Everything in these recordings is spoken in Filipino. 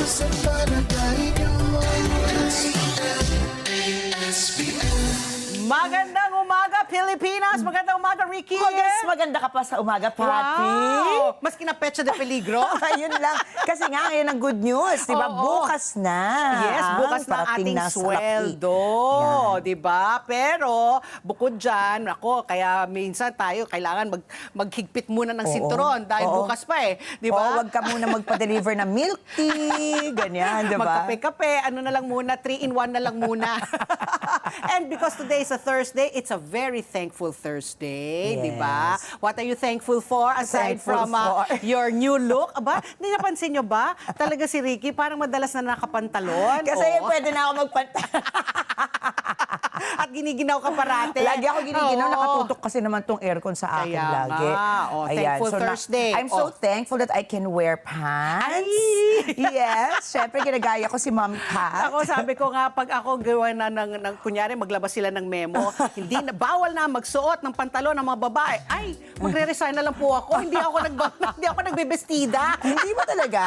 sa palagay nyo ay SBN. Magandang umaga, Pilipinas! Magandang umaga, Ricky! Oh, yes, maganda ka pa sa umaga, Pati. Wow! Maski na Pecha de Peligro. Ayun lang. Kasi nga, ngayon ang good news, di ba? Oo. Bukas na. Yes, bukas na Parating ating na sa sweldo, Yan. di ba? Pero bukod dyan, ako, kaya minsan tayo kailangan maghigpit muna ng Oo. sinturon dahil Oo. bukas pa eh, di Oo, ba? wag ka muna magpa-deliver ng milk tea, ganyan, di ba? Magkape-kape, ano na lang muna, 3-in-1 na lang muna. And because today is a Thursday, it's a very thankful Thursday, di ba? Yes. What are you thankful for aside Thankful from for? your new look? Aba, hindi napansin nyo ba? Talaga si Ricky parang madalas na nakapantalon. Kasi Oo. pwede na ako At giniginaw ka parate. Lagi ako giniginaw, Oo. nakatutok kasi naman tong aircon sa akin Kaya lagi. nga. Oh, thankful Thursday. I'm so Oh. thankful that I can wear pants. Yes, syempre ginagaya ko si Mom Kat. Ako, sabi ko nga, pag ako gawa na ng kunyari, maglabas sila ng memo, hindi na, bawal na magsuot ng pantalon ng mga babae. Ay, magre-resign na lang po ako. Hindi ako nagbebestida. Hindi ba talaga?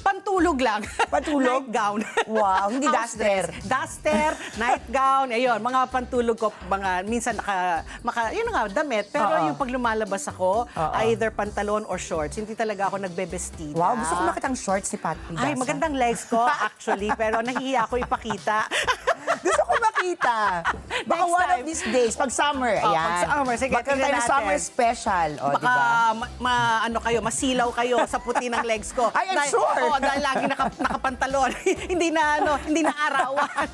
Pantulog lang. Pantulog? Night gown. Wow, hindi House duster. dress. Duster, night gown, ayun, mga pantulog ko, minsan yun nga, damit. Pero Oo. yung pag lumalabas ako, Oo. either pantalon or shorts, hindi talaga ako nagbebestida. Wow, gusto ko makita ang shorts ni Pat Pidasa. Ay, magandang legs ko, actually, pero nahihiya ako ipakita. Gusto ko makita. Baka Next one of time. these days, pag summer, Oh, ayan. pag summer, sige, Magkaroon tingnan tayo ng natin. summer special. O, Baka diba? ano kayo, masilaw kayo sa puti ng legs ko. I am sure. Oo, dahil lagi nakapantalon. hindi na arawan.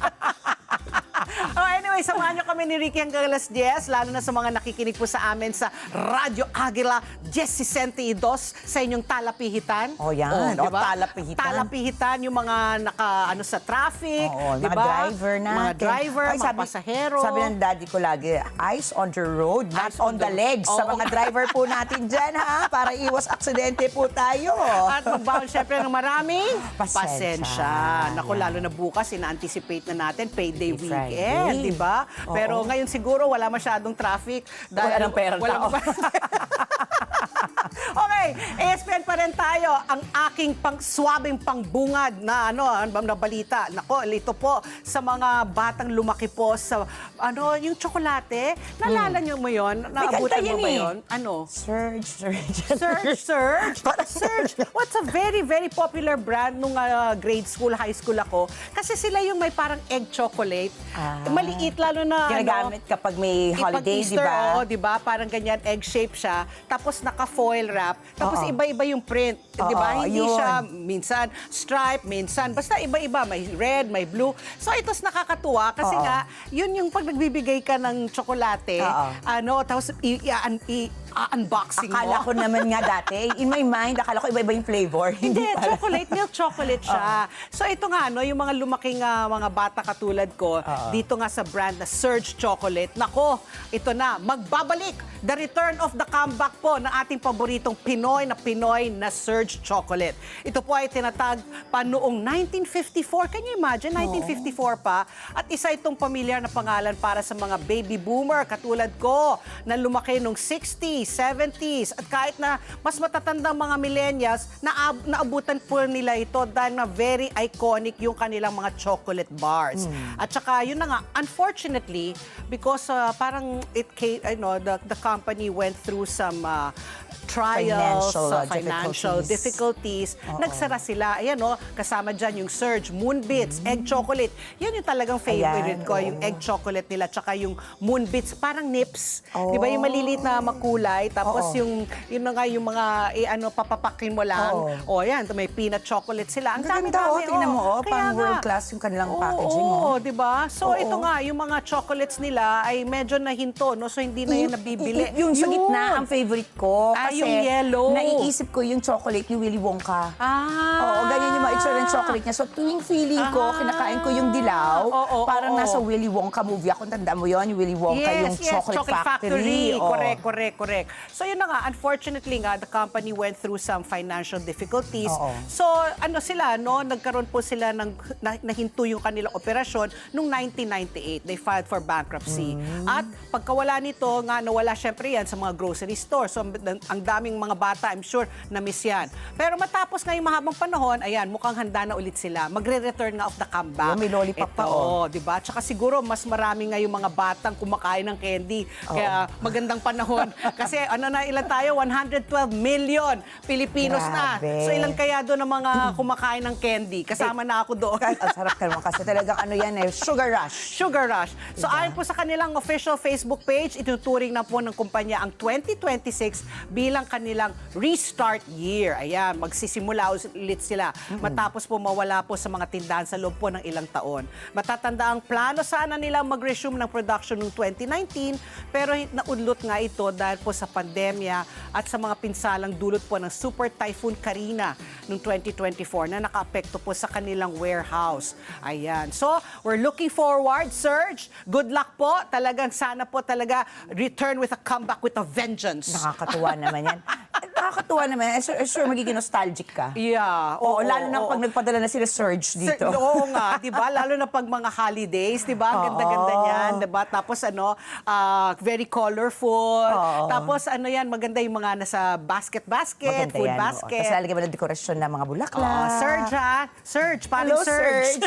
Oh, anyway, samahan nyo kami ni Ricky hanggang alas 10, lalo na sa mga nakikinig po sa amin sa Radyo Agila 1062 sa inyong talapihitan. Oh, yan. Oh, Oh, talapihitan. Talapihitan, yung mga sa traffic, Oo, di mga ba? driver natin. Mga driver, Ay, mga pasahero. Sabi ng daddy ko lagi, eyes on the road, not Eyes on the legs. Sa Oo. mga driver po natin dyan, ha? Para iwas aksidente po tayo. At magbawal syempre ng maraming Pasensya. pasensya. Naku, Yan. lalo na bukas, ina-anticipate na natin, payday Happy weekend, Friday. di ba? Oo. Pero ngayon siguro wala masyadong traffic. Wala ng pera tao. Okay, ESPN pa rin tayo. Ang aking pang-swabing pangbungad na na balita. Nako, ito po sa mga batang lumaki po sa yung tsokolate. Naalala niyo mo 'yon? Naabutan mo kanta yan ba eh. 'yon? Ano? Surge. Surge. What's a very, very popular brand nung grade school, high school ako. Kasi sila yung may parang egg chocolate. Maliit, lalo na Ginagamit kapag may holiday, di ba? Oo, di ba? Parang ganyan, egg shape siya. Tapos naka-foil wrap. Tapos Oo. iba-iba yung print. Di ba? Oo, Hindi yun. siya minsan stripe, minsan. Basta iba-iba. May red, may blue. So ito's nakakatuwa kasi Oo. nga, yun yung pag nagbibigay ka ng tsokolate, Oo. tapos i-unboxing mo. Akala ko naman nga dati, in my mind, akala ko iba-iba yung flavor. Hindi, pala. chocolate, milk chocolate siya. So ito nga, yung mga lumaking mga bata katulad ko, dito nga sa brand na Surge Chocolate, nako, ito na, magbabalik the return of the comeback po ng ating paboritong Pinoy na Surge Chocolate. Ito po ay tinatag pa noong 1954. Can you imagine? 1954 pa. At isa itong pamilyar na pangalan para sa mga baby boomer katulad ko na lumaki nung 60s, 70s. At kahit na mas matatandang mga millennials, naabutan po nila ito dahil na very iconic yung kanilang mga chocolate bars. At saka yun na nga, unfortunately, because parang the company went through some trials, financial difficulties. Nagsara sila. Ayan, kasama dyan yung Surge, Moonbits, Egg Chocolate. Yan yung talagang favorite ko, yung Egg Chocolate nila, tsaka yung Moonbits, parang nips. Di ba yung maliliit na makulay, tapos yun na nga yung mga, papapakin mo lang. Yan, may peanut chocolate sila. Ang Ganda, dami-dami. tingnan mo, Kaya pang nga. world class yung kanilang packaging. Oo, di ba? So, Oo. ito nga, yung mga chocolates nila ay medyo nahinto, no? So, hindi na yun nabibili. Yung sa gitna, ang favorite ko. Kasi yung yellow. naiisip ko yung chocolate ni Willy Wonka. Oo, ganyan yung maitsura ng chocolate niya. So tuwing feeling ko, kinakain ko yung dilaw, parang nasa Willy Wonka movie. Ako, tanda mo yun, yung Willy Wonka, yung Chocolate Factory. Correct. So yun na nga, unfortunately nga, the company went through some financial difficulties. So nagkaroon po sila nahinto yung kanilang operasyon noong 1998. They filed for bankruptcy. At pagkawala nito, nga nawala syempre yan sa mga grocery store. So ang daming mga bata, I'm sure, na-miss yan. Pero matapos ngayong mahabang panahon, ayan, mukhang mukhang handa na ulit sila. Magre-return nga of the comeback. May lollipop pa, Oo, di ba? Tsaka siguro mas marami nga yung mga batang kumakain ng candy. Kaya magandang panahon. Kasi ilan tayo? 112 million Pilipinos na. Grabe. So ilan kaya doon ang mga kumakain ng candy? Kasama na ako doon. Ang sarap ka naman kasi talagang sugar rush. Sugar Rush. So ayon po sa kanilang official Facebook page, ituturing na po ng kumpanya ang 2026 bilang kanilang restart year. Ayan, magsisimula ulit sila matapos po mawala po sa mga tindahan sa loob po ng ilang taon. Matatanda ang plano sana nilang mag-resume ng production noong 2019 pero naudlot nga ito dahil po sa pandemya at sa mga pinsalang dulot po ng Super Typhoon Karina noong 2024 na nakaapekto po sa kanilang warehouse. Ayan. So, we're looking forward, Serge. Good luck po. Talagang sana po talaga return with a comeback with a vengeance. Nakakatuwa naman yan. Nakakatuwa naman. Sure, magiging nostalgic ka. Yeah. Oo, lalo na pag nagpadala na sila Surge dito. Oo nga, 'di ba? Lalo na pag mga holidays, 'di ba? Ang ganda-ganda niyan, 'di ba? Tapos very colorful. Tapos yan, maganda yung mga nasa basket, Maganda food yan, basket. Tapos lalagyan mo ng dekorasyon ng mga bulaklak. Serge, ha? Serge, paring Hello, Serge.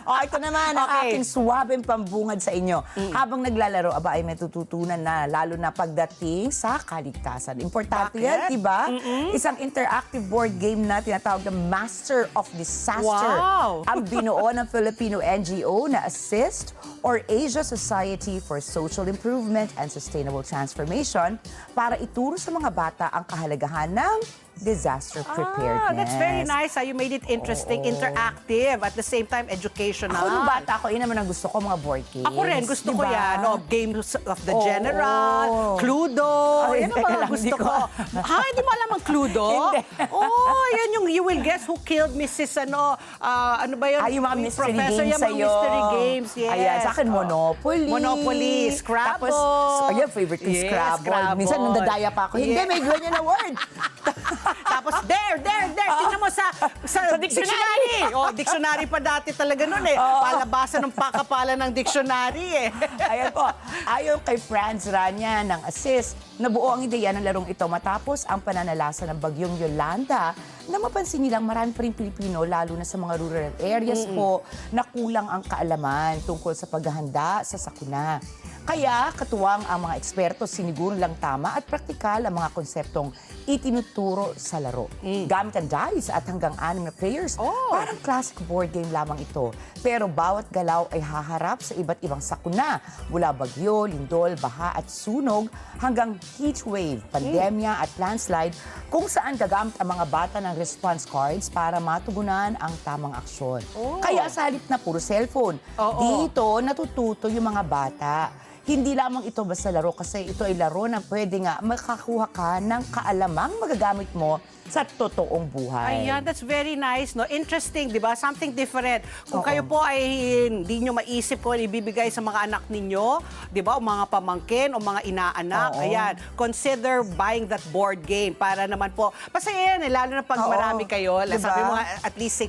Ito naman ang Okay. aking suwabing pambungad sa inyo. Habang naglalaro, ay may tututunan na, lalo na pagdating sa kaligtasan. Importante Bakit? yan, di ba? Isang interactive board game na tinatawag na Master of Disaster. Wow! Ang binuo ng Filipino NGO na Assist or Asia Society for Social Improvement and Sustainable Transformation para ituro sa mga bata ang kahalagahan ng disaster preparedness. That's very nice. You made it interesting, interactive, at the same time educational. Ako nung bata ko, yun naman ang gusto ko, mga board games. Ako rin, gusto ko Diba? yan. Games of the Oo. General, Cluedo. Ay, Yan ang teka mga lang, gusto hindi ko. ko. Hindi mo alam ang Cluedo? Hindi. Yan yung You Will Guess Who Killed Mrs. Ano ba yun? Yung mga mystery Professor, games yung mga sa'yo. mystery games, yes. Ayan, sa akin, Monopoly. Monopoly, Scrabble. Tapos, favorite ko yung Yes, Scrabble. Scrabble. Minsan, nung dadaya pa ako, hindi, Yeah. may ganyan na word. Tapos, there. Tingnan mo sa dictionary. Dictionary pa dati talaga nun eh. Palabasan ng pakapalan ng dictionary eh. Ayan po. Ayon kay Franz Rania ng Assist, nabuo ang ideya ng larong ito matapos ang pananalasa ng bagyong Yolanda na mapansin nilang marami pa rin Pilipino, lalo na sa mga rural areas po, na kulang ang kaalaman tungkol sa paghahanda sa sakuna. Kaya katuwang ang mga eksperto siniguro lang tama at praktikal ang mga konseptong itinuturo sa laro. Gamit ang dice at hanggang 6 na players, parang classic board game lamang ito. Pero bawat galaw ay haharap sa iba't ibang sakuna, mula bagyo, lindol, baha at sunog hanggang heat wave, pandemya at landslide, kung saan gagamit ang mga bata ng response cards para matugunan ang tamang aksyon. Kaya sa halip na puro cellphone, dito natututo yung mga bata. Hindi lamang ito basta laro kasi ito ay laro na pwede nga makakuha ka ng kaalamang magagamit mo sa totoong buhay. Ayan, that's very nice, no? Interesting, di ba? Something different. Kung kayo po ay hindi nyo maisip kung ibibigay sa mga anak ninyo, di ba? O mga pamangkin o mga inaanak, ayan, consider buying that board game para naman po, masaya yan eh, lalo na pag marami kayo, Diba? sabi mo at least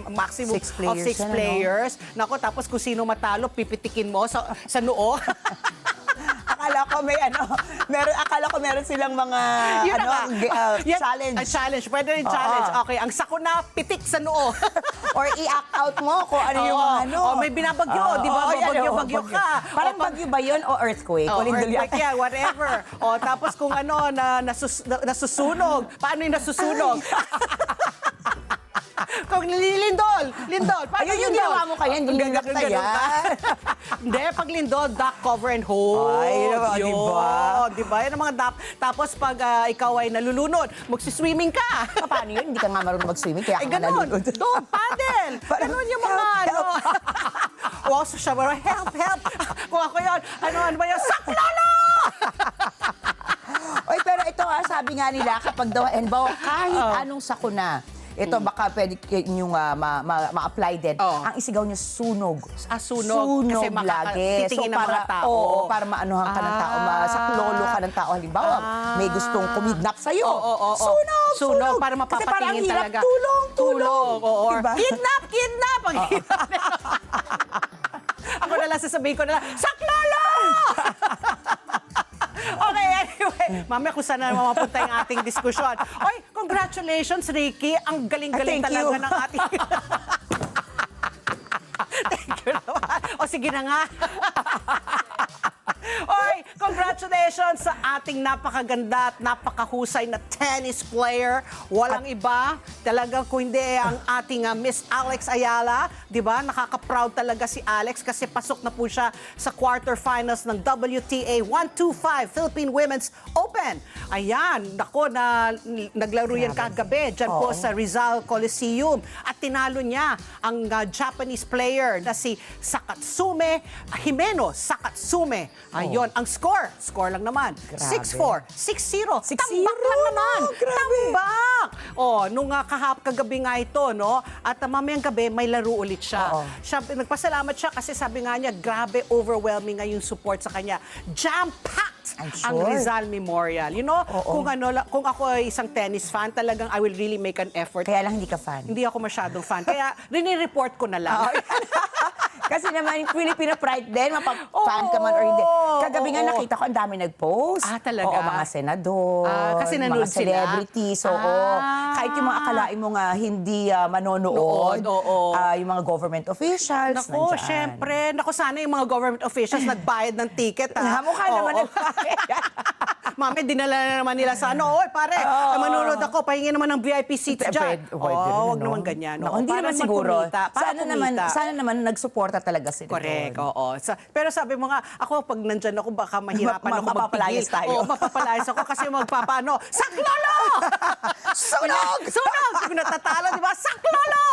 maximum Six of players 6 yan, players. Nako, tapos kung sino matalo, pipitikin mo sa noo. Akala ko meron silang mga Yun na nga. Yan, challenge. challenge. Pwede rin challenge. Okay, ang sakuna, pitik sa noo. Or i-act out mo kung ano yung mga ano. May binabagyo, di ba? Bagyo ka. Parang bagyo ba yun o earthquake? O lindol Earthquake yan, whatever. Tapos kung nasusunog, paano yung nasusunog? Kung lindol, paano Ayun yung ginawa mo kaya, hindi Ganun linakta yan. Hindi, pag lindol, duck, cover, and hold. Ay, diba? Yun, diba? Yan ang mga duck. Tapos pag ikaw ay nalulunod, magsiswimming ka. Paano yun? Hindi ka nga marunong mag-swimming, kaya ka nga Ganun. nalulod. Doon, paddle. Ganun yung mga So siya, help. Kung ako yun, ano ba yun? Saklolo! Oy, pero ito sabi nga nila, kapag daw, kahit anong sakuna, ito baka pwede ninyong ma-apply din. Ang isigaw niya sunog. Sunog. Kasi lagi. titingin ng mga tao. Para maanuhan ka ng tao, masaklolo ka ng tao. Halimbawa, may gustong kumidnap sa'yo. Sunog. Para Kasi parang ang mapapatingin hirap, talaga. tulong. Or Diba? kidnap! Ako na lang sasabihin ko na lang, saklolo! Okay, anyway. Mamaya kung saan na mapunta yung ating diskusyon. Oy, congrats! Congratulations, Ricky. Ang galing-galing Thank you. talaga ng ating... Thank you naman. O sige na nga. Oy, congratulations sa ating napakaganda at napakahusay na tennis player. Walang iba. Talagang kung hindi ang ating Miss Alex Ayala. Di ba? Nakaka-proud talaga si Alex kasi pasok na po siya sa quarterfinals ng WTA 125 Philippine Women's Open. Ayan, nako na naglaro yan kagabi dyan po sa Rizal Coliseum. At tinalo niya ang Japanese player na si Sakatsume Himeno. Sakatsume. Ayun, ang score lang naman. 6-4, 6-0. Tambak lang naman. Grabe. Tambak! Oh, nung kagabi nga ito, no? At mamayang gabi, may laro ulit siya. Siya. Nagpasalamat siya kasi sabi nga niya, grabe overwhelming nga yung support sa kanya. Jam-packed I'm ang sure. Rizal Memorial. You know, kung ako ay isang tennis fan, talagang I will really make an effort. Kaya lang hindi ka fan. Hindi ako masyadong fan. Kaya rini-report ko na lang. Kasi naman, Filipino pride din, mapag-fan ka man or hindi. Kagabi nga nakita ko, ang dami nag-post. Ah, talaga? Oo, mga senador, kasi mga nanood sila? celebrities, oo. Kahit yung mga akalain mo nga hindi manonood, yung mga government officials, Naku, nandyan. syempre. Naku, sana yung mga government officials nagbayad ng ticket, ha? Mukha naman nagbayad. Mami, dinala na naman nila sa ano, oy, pare, manonood ako, pahingi naman ng VIP seats dyan. Wag naman ganyan. No, hindi naman siguro. Para kumita. Sana naman nagsuporta talaga sila. Correct, oo. Pero sabi mo nga, ako pag nandyan ako, baka mahirapan ako Mapapalayas magpigil. tayo. Oo, mapapalayas ako kasi magpapano, saklolo! Sunog! Sunog! Kung natatalo, di ba? Saklolo!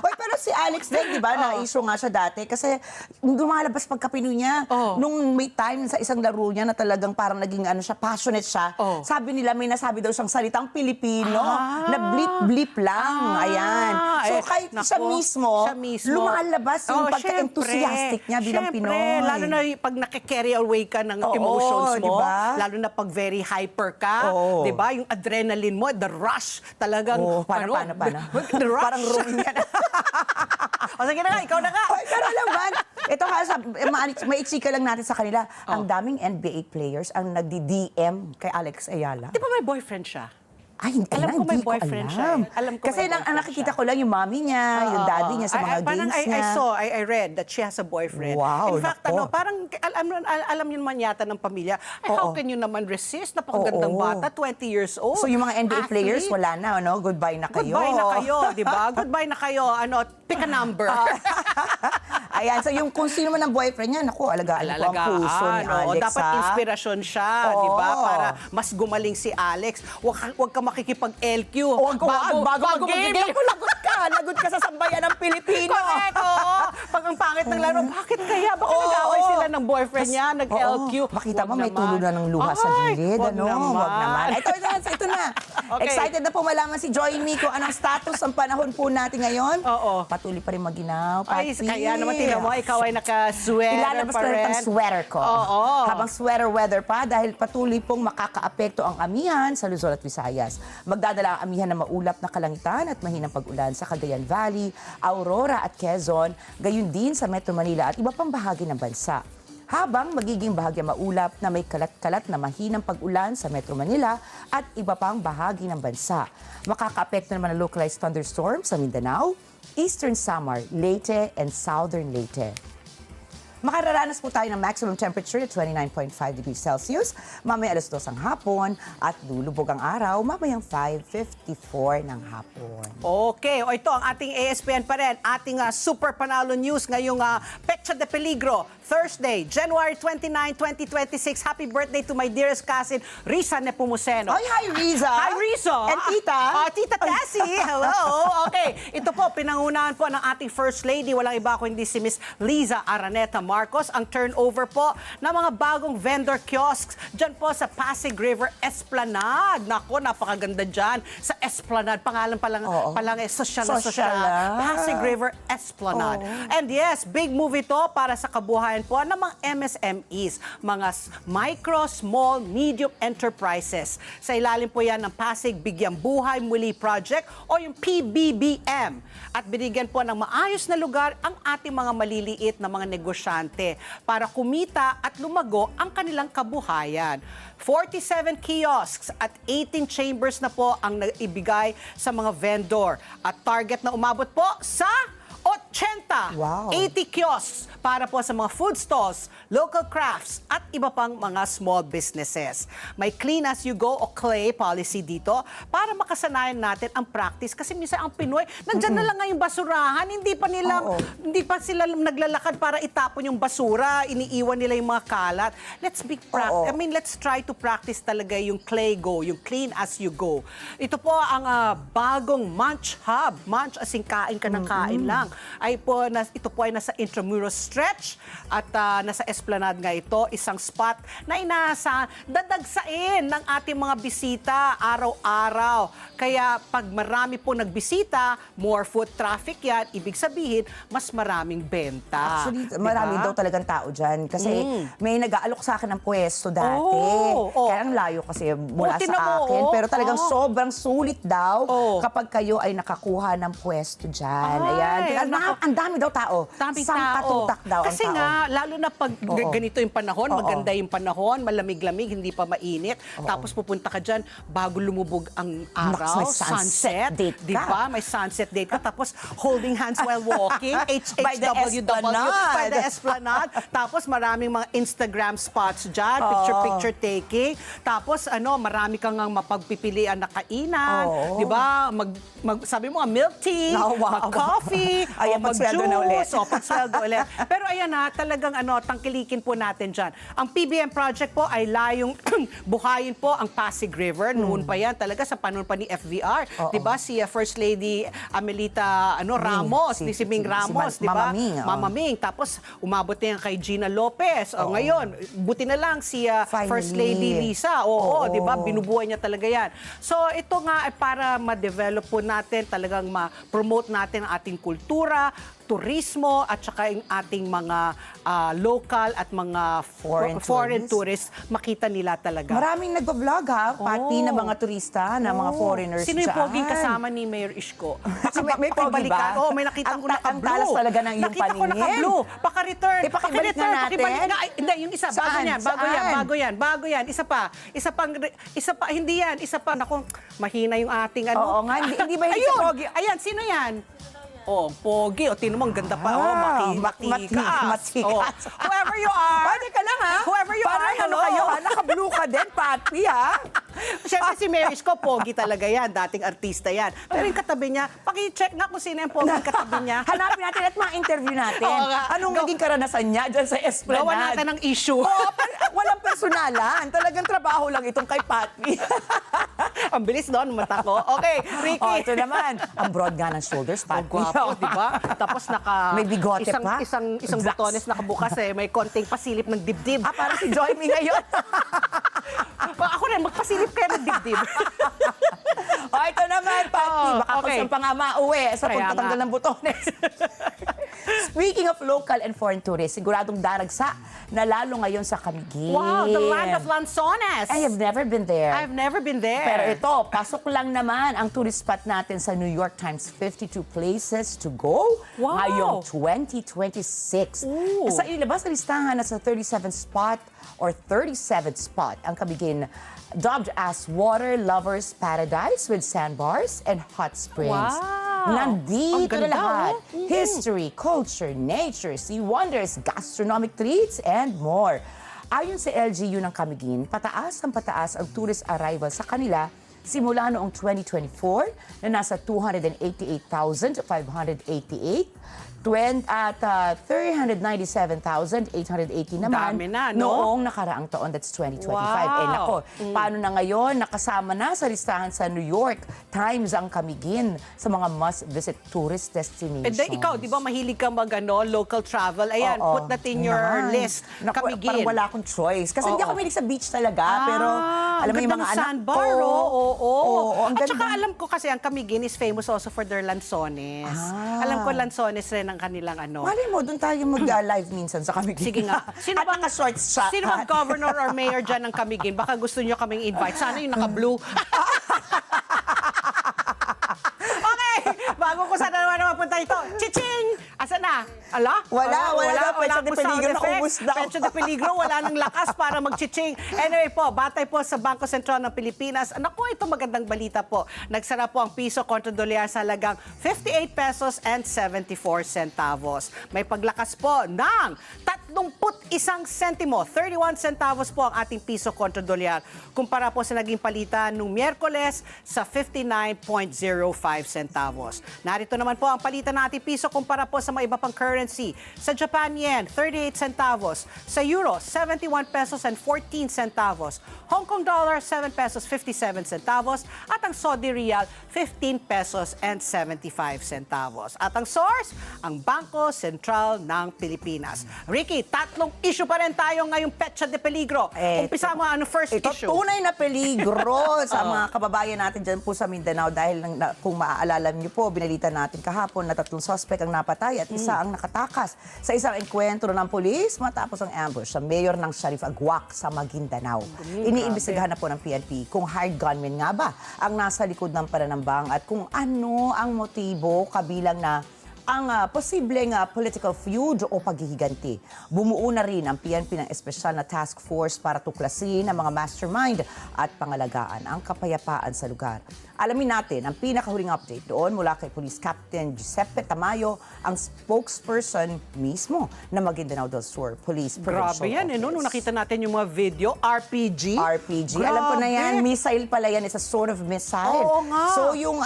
Oy, pero si Alex din, di ba, na-issue nga siya dati kasi lumalabas pagkapino niya. Nung may time sa isang laro niya na talagang parang naging ano siya, passionate siya. Sabi nila, may nasabi daw siyang salitang Pilipino na blip-blip lang. Ayan. So kahit siya mismo, lumalabas yung pagka-enthusiastic niya bilang Pinoy. Lalo na pag nakikarry away ka ng emotions mo, diba? lalo na pag very hyper ka, di ba? Yung adrenaline mo, the rush, talagang... Paano? The rush. Parang room yan. O sige na nga, ikaw na nga. Pero alam ba, ito ha, maiksika lang natin sa kanila. Ang daming NBA players ang nagdi-DM kay Alex Ayala. Di ba may boyfriend siya? Ay, Alam ko may hindi ko boyfriend siya. alam. Alam ko Kasi may ang boyfriend nakikita siya. ko lang yung mommy niya, yung daddy niya sa mga parang games niya. I read that she has a boyfriend. Wow, In fact, nako. parang alam yun man yata ng pamilya, how can you naman resist? Napakagandang bata, 20 years old. So yung mga NBA players, athlete. wala na, ano? Goodbye na kayo. Goodbye na kayo, di ba? Goodbye na kayo. Pick a number. Ayan, so yung kung sino man ang boyfriend niya, naku, alagaan ko ang puso ni Alex, dapat ha? inspirasyon siya, di ba? Para mas gumaling si Alex. Huwag ka makikipag-LQ. Bago mag-game. Lagot ka sa sambayan ng Pilipino. Correct, oo. Pag ang pangit ng laro, bakit kaya? Baka nag-away sila ng boyfriend niya, nag-LQ. Makita mo, Wag may naman. tulo na ng luha sa Ay, gilid. wag naman. Wag naman. Ito na. Okay. Excited na po malaman si Joy Me kung anong status ang panahon po natin ngayon. Oo. Patuloy pa rin maginaw. Ay, Pati. kaya naman tingnan mo, ikaw ay naka-sweater Ilalabas pa ko rin. rin ang sweater ko. Oo. Habang sweater weather pa dahil patuloy pong makakaapekto ang amihan sa Luzon at Visayas. Magdadala ang amihan ng maulap na kalangitan at mahinang pag-ulan sa Cagayan Valley, Aurora at Quezon, gayon din sa Metro Manila at iba pang bahagi ng bansa. Habang magiging bahagya maulap na may kalat-kalat na mahinang pag-ulan sa Metro Manila at iba pang bahagi ng bansa. Makakaapekto naman ng localized thunderstorms sa Mindanao, Eastern Samar, Leyte, and Southern Leyte. Makararanas po tayo ng maximum temperature na 29.5 degrees Celsius, mamaya alas 2 ang hapon, at lulubog ang araw mamayang 5:54 ng hapon. Okay, o ito ang ating ASPN pa rin, ating super panalo news ngayong Pecha de Peligro, Thursday, January 29, 2026. Happy birthday to my dearest cousin, Risa Nepomuceno. Ay, hi Riza! Hi, Riza! And Tita! Tita Tessie, hello! Okay, ito po, pinangunahan po ng ating First Lady, walang iba kundi si Miss Liza Araneta Marcos, ang turnover po ng mga bagong vendor kiosks dyan po sa Pasig River Esplanade. Nako, napakaganda dyan sa Esplanade. Pangalan pa lang sosyal na sosyal. Pasig River Esplanade. And yes, big move ito para sa kabuhayan po ng mga MSMEs, mga micro, small, medium enterprises. Sa ilalim po yan ng Pasig Bigyang Buhay Muli Project o yung PBBM. At binigyan po ng maayos na lugar ang ating mga maliliit na mga negosyante negosyante para kumita at lumago ang kanilang kabuhayan. 47 kiosks at 18 chambers na po ang naibigay sa mga vendor at target na umabot po sa 80, Wow. 80 kiosks para po sa mga food stalls, local crafts at iba pang mga small businesses. May clean as you go o CLAY policy dito para makasanayan natin ang practice kasi minsan ang Pinoy, nandyan na lang nga yung basurahan, hindi pa sila naglalakad para itapon yung basura, iniiwan nila yung mga kalat. Let's try to practice talaga yung CLAY Go, yung clean as you go. Ito po ang bagong Munch Hub. Munch as in kain ka ng kain lang. Ito po ay nasa Intramuros Stretch at nasa Esplanade nga ito, isang spot na dadagsain ng ating mga bisita araw-araw. Kaya pag marami po nagbisita, more foot traffic yan, ibig sabihin, mas maraming benta. Actually, marami daw talagang tao dyan. Kasi may nag-aalok sa akin ng pwesto dati. Kaya ang layo kasi mula sa akin. Pero talagang sobrang sulit daw kapag kayo ay nakakuha ng pwesto dyan. Ayan. Ang dami daw tao. Katutak daw kasi ang tao. nga, lalo na pag ganito yung panahon, maganda yung panahon, malamig-lamig, hindi pa mainit. Tapos pupunta ka dyan bago lumubog ang araw, May sunset date ka. Di ba? May sunset date ka. Tapos holding hands while walking, By the by the Esplanade. Tapos maraming mga Instagram spots dyan, picture taking. Tapos marami kang mapagpipilian na kainan. Di ba? Sabi mo, milk tea, mag-coffee, Ayan, pagsweldo na ulit. pagsweldo ulit. Pero ayan talagang tangkilikin po natin dyan. Ang PBM project po ay layong buhayin po ang Pasig River. Noon pa yan talaga sa panahon pa ni FVR. Di ba? Si First Lady Amelita Ramos, si Ming Ramos, di ba? Mama Ming. Tapos umabot na yan kay Gina Lopez. Ngayon, buti na lang si First Lady Lisa. Di ba? Binubuhay niya talaga yan. So ito nga ay para ma-develop po natin, talagang ma-promote natin ang ating kultura, turismo at saka yung ating mga local at mga foreign tourists, makita nila talaga. Maraming nagbablog pati na mga turista, na mga foreigners Sino yung dyan. poging kasama ni Mayor Isko? May pogi ba? May nakita ko naka-blue. Ang talas talaga ng iyong Nakita ko paningin. naka-blue. Paka-return. Pakibalik nga natin. Hindi, yung isa. Bago yan. Isa pa, hindi yan. Isa pa. Naku, mahina yung ating Oo nga, hindi ba yung Ayun! pogi? Ayan, sino yan? Pogi. Tinan mo, ang ganda pa. Matikas. Whoever you are. Pwede ka lang, ha? Whoever you Parang are, hello. kayo, naka-blue ka din, Pati, ha? Siyempre si Mary Isko, pogi talaga yan. Dating artista yan. Pero yung katabi niya, paki-check nga kung sino yung pogi katabi niya. Hanapin natin at ma-interview natin. Oo nga. Anong naging karanasan niya dyan sa Esplanade? Gawa natin ng issue. Walang personalan. Talagang trabaho lang itong kay Pati. Ang bilis doon, mata ko. Okay, Ricky. Ito naman. Ang broad nga ng shoulders, Pati. Gwapo, di ba? Tapos May bigote pa. Isang Glass. butones nakabukas may konting pasilip ng dibdib. Parang si Joy Me ngayon. Ako rin, magpasilip kayo ng dibdib. Ito naman, Pati. Baka kung pa nga mauwi sa Kaya pagtatanggal nga. ng butones. Speaking of local and foreign tourists, siguradong daragsa na lalo ngayon sa Camiguin. Wow, the land of Lanzones. I have never been there. I've never been there. Pero ito, pasok lang naman ang tourist spot natin sa New York Times 52 Places to Go Wow. ngayong 2026. Ooh. Sa ilabas na listahan na sa 37th spot ang Camiguin, dubbed as Water Lovers Paradise with sandbars and hot springs. Wow. Nandito Ang ganda, na lahat. oh. History, culture, nature, sea wonders, gastronomic treats, and more. Ayon sa LGU ng Camiguin, pataas ang tourist arrival sa kanila simula noong 2024 na nasa 288,588 at 397,880 naman Dami na, no? noong nakaraang taon, that's 2025. Wow. Nako, paano na ngayon? Nakasama na sa listahan sa New York Times ang Camiguin sa mga must-visit tourist destinations. Ikaw, di ba mahilig ka local travel? Ayan, put that in your list. Naku, Camiguin. parang wala akong choice. Kasi hindi ako mahilig sa beach talaga. Pero alam mo yung mga anak sandbar, ko. Oo. Ang At ganda. saka alam ko kasi ang Camiguin is famous also for their lanzones. Alam ko lanzones rin ang kanilang Malay mo, doon tayo mag-live minsan sa Camiguin. Sige nga. Sino bang naka-shorts siya? Sino bang governor or mayor dyan ng Camiguin? Baka gusto nyo kaming invite. Sana yung naka-blue. Okay! Bago ko sana naman mapunta ito. Chiching! Asan na. Ala? Wala. Pecha de po sound Peligro, effect. naubos daw. Pecha de Peligro, wala nang lakas para mag-chiching. Anyway po, batay po sa Bangko Sentral ng Pilipinas. Naku, ito magandang balita po. Nagsara po ang piso kontra dolyar sa halagang 58 pesos and 74 centavos. May paglakas po ng 31 sentimo, 31 centavos po ang ating piso kontra dolyar. Kumpara po sa naging palitan nung Miyerkules sa 59.05 centavos. Narito naman po ang palitan ng ating piso kumpara po sa mga iba pang currency. Sa Japan yen, 38 centavos. Sa euro, 71 pesos and 14 centavos. Hong Kong dollar, 7 pesos 57 centavos. At ang Saudi Riyal, 15 pesos and 75 centavos. At ang source, ang Bangko Sentral ng Pilipinas. Ricky, tatlong issue pa rin tayo ngayong Pecha de Peligro. Umpisa mo ano first Ito issue? tunay na peligro sa mga kababayan natin dyan po sa Mindanao dahil kung maaalala niyo po, binalita natin kahapon na 3 suspect ang napatay at isa ang nakatakas sa isang enkwentro ng pulis matapos ang ambush sa mayor ng Sharif Agwak sa Maguindanao. Iniimbestigahan na po ng PNP kung hired gunmen nga ba ang nasa likod ng pananambang at kung ano ang motibo kabilang na ang posibleng political feud o paghihiganti. Bumuo na rin ang PNP ng espesyal na task force para tuklasin ang mga mastermind at pangalagaan ang kapayapaan sa lugar. Alamin natin ang pinakahuling update doon mula kay Police Captain Giuseppe Tamayo, ang spokesperson mismo ng Maguindanao del Sur Police Provincial Grabe yan, Office. Nung nakita natin yung mga video, RPG. RPG. Grabe. Alam ko na yan, missile pala yan. It's a sort of missile. Oo nga. So yung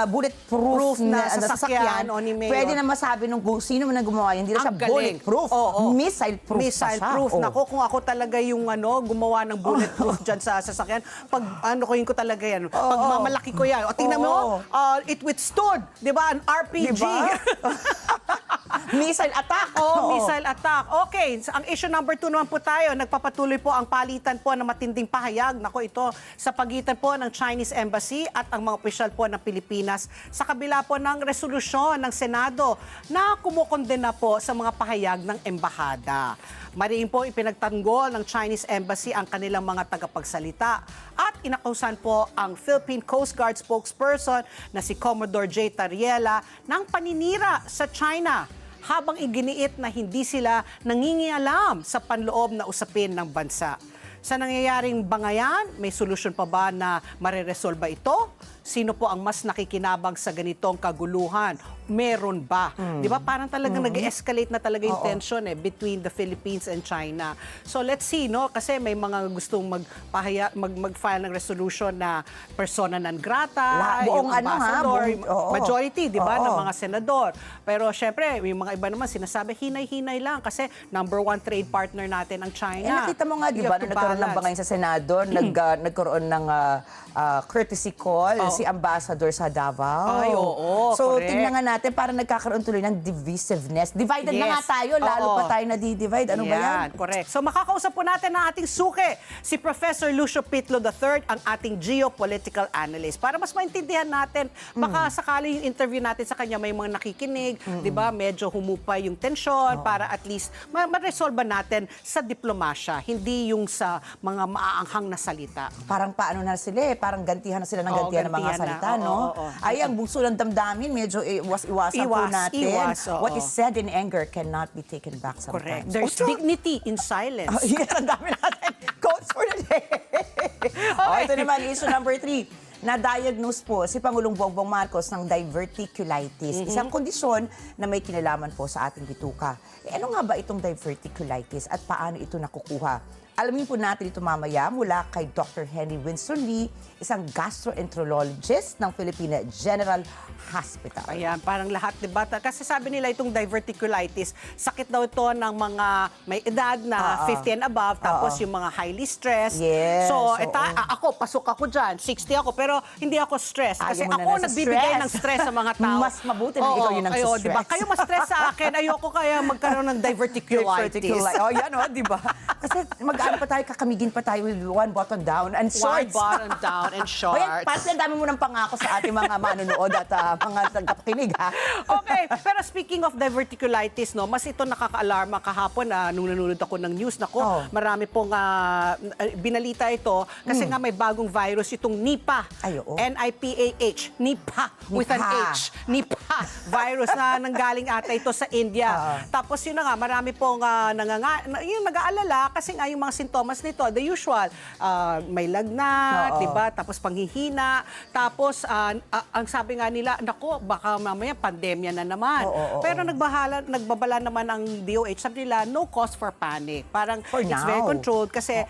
bulletproof na na sasakyan o ni Mayor. pwede na masabi nung kung sino man ang gumawa yan. Hindi na siya Ang galing. bulletproof. Oo. Missile-proof pa siya. Missile-proof. Oo. Nako, kung ako talaga yung gumawa ng bulletproof dyan sa sasakyan, pag ko talaga yan. Pag mamalaki ko yan. O tingnan mo, it withstood. Di ba? An RPG. Diba? Missile attack. Oh, missile attack. Okay, ang issue number 2 naman po tayo. Nagpapatuloy po ang palitan po ng matinding pahayag. Nako, ito sa pagitan po ng Chinese Embassy at ang mga opisyal po ng Pilipinas sa kabila po ng resolusyon ng Senado na kumukondena po sa mga pahayag ng embahada. Mariin po ipinagtanggol ng Chinese Embassy ang kanilang mga tagapagsalita at inakausan po ang Philippine Coast Guard spokesperson na si Commodore J. Tariela ng paninira sa China habang iginiit na hindi sila nangingialam sa panloob na usapin ng bansa. Sa nangyayaring bangayan, may solusyon pa ba na mareresolba ito? Sino po ang mas nakikinabang sa ganitong kaguluhan? Meron ba? Di ba parang talagang nag-escalate na talaga yung tension between the Philippines and China. So let's see, no? Kasi may mga gustong mag-file ng resolution na persona non grata, yung ambassador, majority, di ba, ng mga senador. Pero syempre, may mga iba naman sinasabi, hinay-hinay lang kasi number 1 trade partner natin ang China. Nakita mo nga, di ba, nung nagkaroon ng bangayan sa Senado, nagkaroon ng courtesy call si Ambassador sa Davao. Ay, oo, so, correct. tingnan nga natin, parang nagkakaroon tuloy ng divisiveness. Divided na nga Yes. tayo, lalo Oo. pa tayo na-divide. Ano ba yan? Correct. So makakausap po natin ang ating suki, si Professor Lucio Pitlo III, ang ating geopolitical analyst. Para mas maintindihan natin, baka sakali yung interview natin sa kanya may mga nakikinig, di ba? Medyo humupay yung tensyon para at least ma-resolve natin sa diplomasya, hindi yung sa mga maaanghang na salita. Parang paano na sila parang gantihan na sila ng gantihan ng mga gantihan na. salita, Oo, no? oo. Ay, ang bungso ng damdamin, medyo iwasan po natin. oo. What is said in anger cannot be taken back Correct. sometimes. There's dignity in silence. Yes, ang dami natin. Quotes for the day. Ito naman, issue number 3. Na-diagnose po si Pangulong Bongbong Marcos ng diverticulitis, isang kondisyon na may kinalaman po sa ating bituka. Ano nga ba itong diverticulitis at paano ito nakukuha? Alamin po natin ito mamaya mula kay Dr. Henry Winston Lee, isang gastroenterologist ng Philippine General Hospital. Ayan, parang lahat, di ba? Kasi sabi nila itong diverticulitis, sakit daw ito ng mga may edad na 50 and above, tapos yung mga highly stressed. Yes, So, oo. pasok ako dyan, 60 ako, pero hindi ako stressed. Kasi Ayaw mo na ako na sa nagbibigay stress. ng stress sa mga tao. Mas mabuti na ikaw yung nagsistress. Di ba? Kayo mas stress sa akin, ayoko kaya magkaroon ng diverticulitis. Oh, yan di ba? Kasi mag-alala ano pa tayo, kakamigin pa tayo with one button down and One shorts. button down and O shorts. yan, Pat, ang dami mo ng pangako sa ating mga manonood at mga tagapakinig, ha? Okay, pero speaking of diverticulitis, no, mas ito nakaka-alarma kahapon nung nanonood ako ng news. Nako, Oh. marami pong binalita ito kasi nga may bagong virus itong Nipah. Ay, oo. Nipah. Nipah with an Nipah. H. Nipah virus na nanggaling ata ito sa India. Tapos yun na nga, marami pong yung nag-aalala kasi nga yung mga sintomas nito, the usual, may lagnat, Oo. di ba? Tapos panghihina. Tapos ang sabi nga nila, nako, baka mamaya pandemya na naman. Oo. Pero nagbabala naman ang DOH, sabi nila, no cause for panic. Parang For it's now. very controlled kasi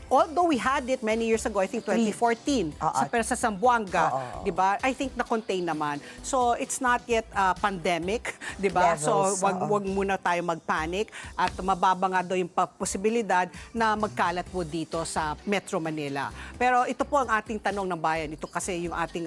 although we had it many years ago, I think 2014, pero sa Zamboanga, di ba? I think na-contain naman. So it's not yet pandemic, di ba? So Levels, wag muna tayo mag-panic at mababa nga daw yung posibilidad na magkalat po dito sa Metro Manila. Pero ito po ang ating tanong ng bayan. Ito kasi yung ating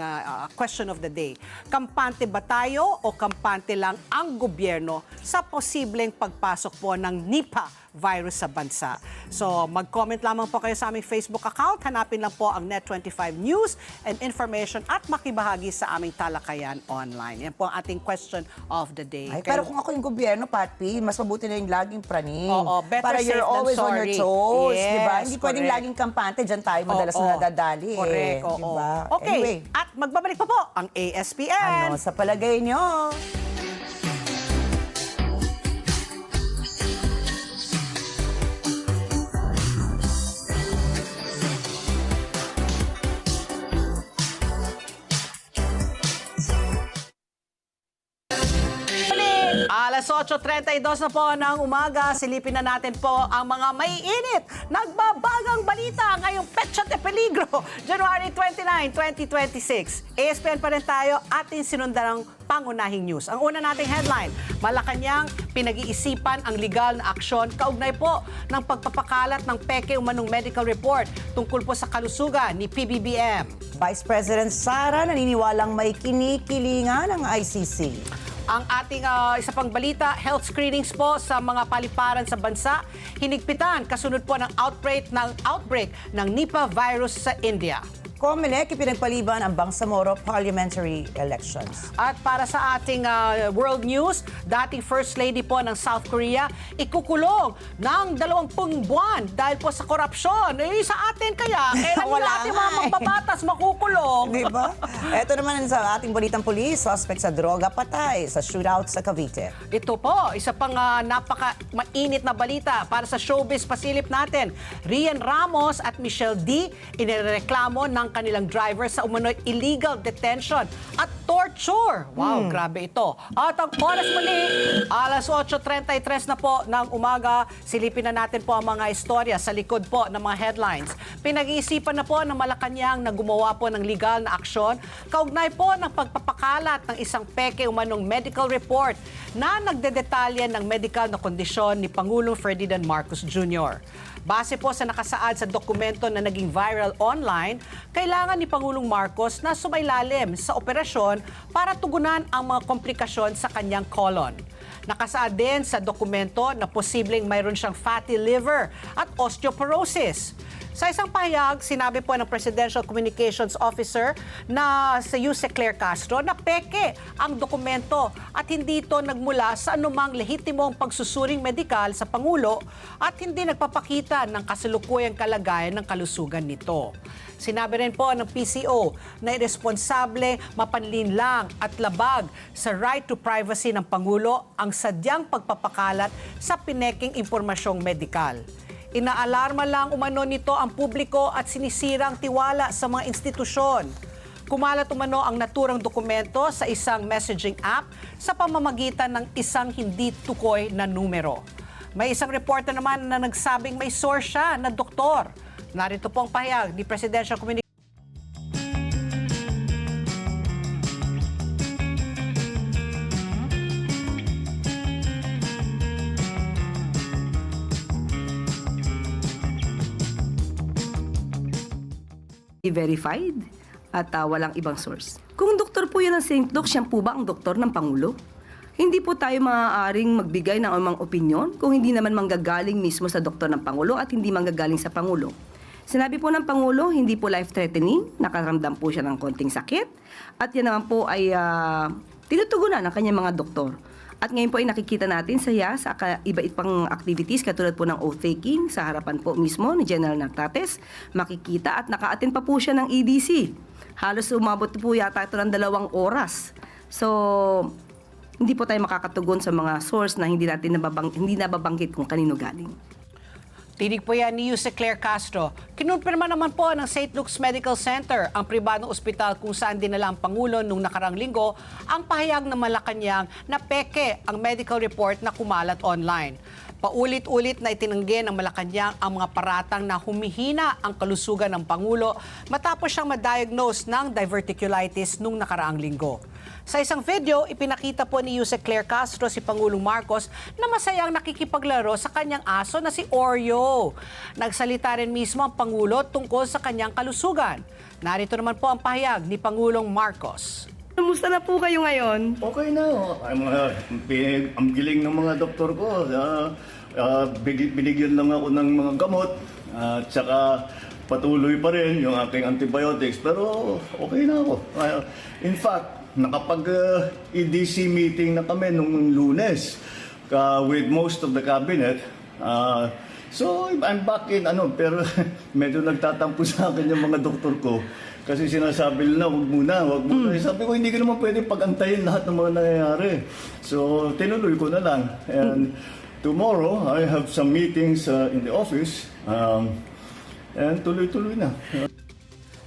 question of the day. Kampante ba tayo o kampante lang ang gobyerno sa posibleng pagpasok po ng Nipah virus sa bansa? So mag-comment lamang po kayo sa aming Facebook account. Hanapin lang po ang Net25 News and Information at makibahagi sa aming talakayan online. Yan po ang ating question of the day. Ay, pero kung ako yung gobyerno, Patpi, mas mabuti na yung laging praning. Oo, better para safe you're than always on your sorry. toes, Yes, di ba? Hindi pwedeng correct. laging kampante, dyan tayo madalas Oo. na nadadali. Correct, oo. Di ba? Okay, Anyway, at magbabalik pa po ang ASPN. ano sa palagay nyo? Alas 8:32 na po ng umaga, silipin na natin po ang mga maiinit, nagbabagang balita ngayong Petsa de Peligro, January 29, 2026. ASPN pa rin tayo, ating sinundan ng pangunahing news. Ang una nating headline, Malacanang, pinag-iisipan ang legal na aksyon kaugnay po ng pagpapakalat ng peke umanong medical report tungkol po sa kalusugan ni PBBM. Vice President Sara naniniwalang may kinikilingan ng ICC. Ang ating isa pang balita, health screenings po sa mga paliparan sa bansa, hinigpitan kasunod po ng outbreak ng Nipah virus sa India. COMELEC ipinagpaliban ang Bangsamoro parliamentary elections. At para sa ating world news, dating First Lady po ng South Korea, ikukulong ng 20 buwan dahil po sa korupsyon. Eh, sa atin kaya, kailan Wala yung ating nga mga eh. magbabatas makukulong? Di ba? Ito naman sa ating balitang pulis, suspect sa droga patay sa shootout sa Cavite. Ito po, isa pang napaka-mainit na balita para sa showbiz pasilip natin. Rian Ramos at Michelle D. inireklamo ng kanilang driver sa umano'y illegal detention at torture. Wow, grabe ito. At ang oras muli, alas 8:33 na po ng umaga, silipin na natin po ang mga istorya sa likod po ng mga headlines. Pinag-iisipan na po ng Malacanang na gumawa po ng legal na aksyon kaugnay po ng pagpapakalat ng isang peke umanong medical report na nagdedetalye ng medical na kondisyon ni Pangulong Ferdinand Marcos Jr. Base po sa nakasaad sa dokumento na naging viral online, kailangan ni Pangulong Marcos na sumailalim sa operasyon para tugunan ang mga komplikasyon sa kanyang colon. Nakasaad din sa dokumento na posibleng mayroon siyang fatty liver at osteoporosis. Sa isang pahayag, sinabi po ng Presidential Communications Officer na sa Yuse Claire Castro na peke ang dokumento at hindi ito nagmula sa anumang lehitimong pagsusuring medikal sa Pangulo at hindi nagpapakita ng kasalukuyang kalagayan ng kalusugan nito. Sinabi rin po ng PCO na irresponsable, mapanlinlang at labag sa right to privacy ng Pangulo ang sadyang pagpapakalat sa pineking impormasyong medikal. Inaalarma lang umano nito ang publiko at sinisirang tiwala sa mga institusyon. Kumalat umano ang naturang dokumento sa isang messaging app sa pamamagitan ng isang hindi tukoy na numero. May isang reporter naman na nagsabing may source siya na doktor. Narito po ang pahayag ni Presidential Communications. verified at walang ibang source. Kung doktor po yun ang St. Doc, siya po ba ang doktor ng Pangulo? Hindi po tayo maaaring magbigay ng anumang opinyon kung hindi naman manggagaling mismo sa doktor ng Pangulo at hindi manggagaling sa Pangulo. Sinabi po ng Pangulo, hindi po life-threatening, nakaramdam po siya ng konting sakit at yan naman po ay tinutugunan ng kanyang mga doktor. At ngayon po ay nakikita natin saya sa iba-ibang pang activities katulad po ng oath-taking sa harapan po mismo ni General Natates. Makikita at naka-attend pa po siya ng EDC. Halos umabot po yata ito ng 2 oras. So, hindi po tayo makakatugon sa mga source na hindi nababanggit kung kanino galing. Tinig po yan ni Yuse Claire Castro. Kinunpirma naman po ng St. Luke's Medical Center, ang pribadong ospital kung saan dinala ang Pangulo nung nakarang linggo, ang pahayag ng Malacanang na peke ang medical report na kumalat online. Paulit-ulit na itinanggi ng Malacanang ang mga paratang na humihina ang kalusugan ng Pangulo matapos siyang ma-diagnose ng diverticulitis nung nakaraang linggo. Sa isang video, ipinakita po ni Yuse Claire Castro si Pangulong Marcos na masayang nakikipaglaro sa kanyang aso na si Oreo. Nagsalita rin mismo ang Pangulo tungkol sa kanyang kalusugan. Narito naman po ang pahayag ni Pangulong Marcos. Kamusta na po kayo ngayon? Okay na. Ang giling ng mga doktor ko. Binigyan lang ako ng mga gamot. At saka patuloy pa rin yung aking antibiotics. Pero okay na ako. In fact, nakapag-EDC meeting na kami nung Lunes with most of the cabinet. So I'm back in pero medyo nagtatampo sa akin yung mga doktor ko. Kasi sinasabi nila, wag muna. Sabi ko, hindi ko naman pwede pag-antayin lahat ng mga nangyayari. So, tinuloy ko na lang. And tomorrow, I have some meetings in the office. And tuloy-tuloy na.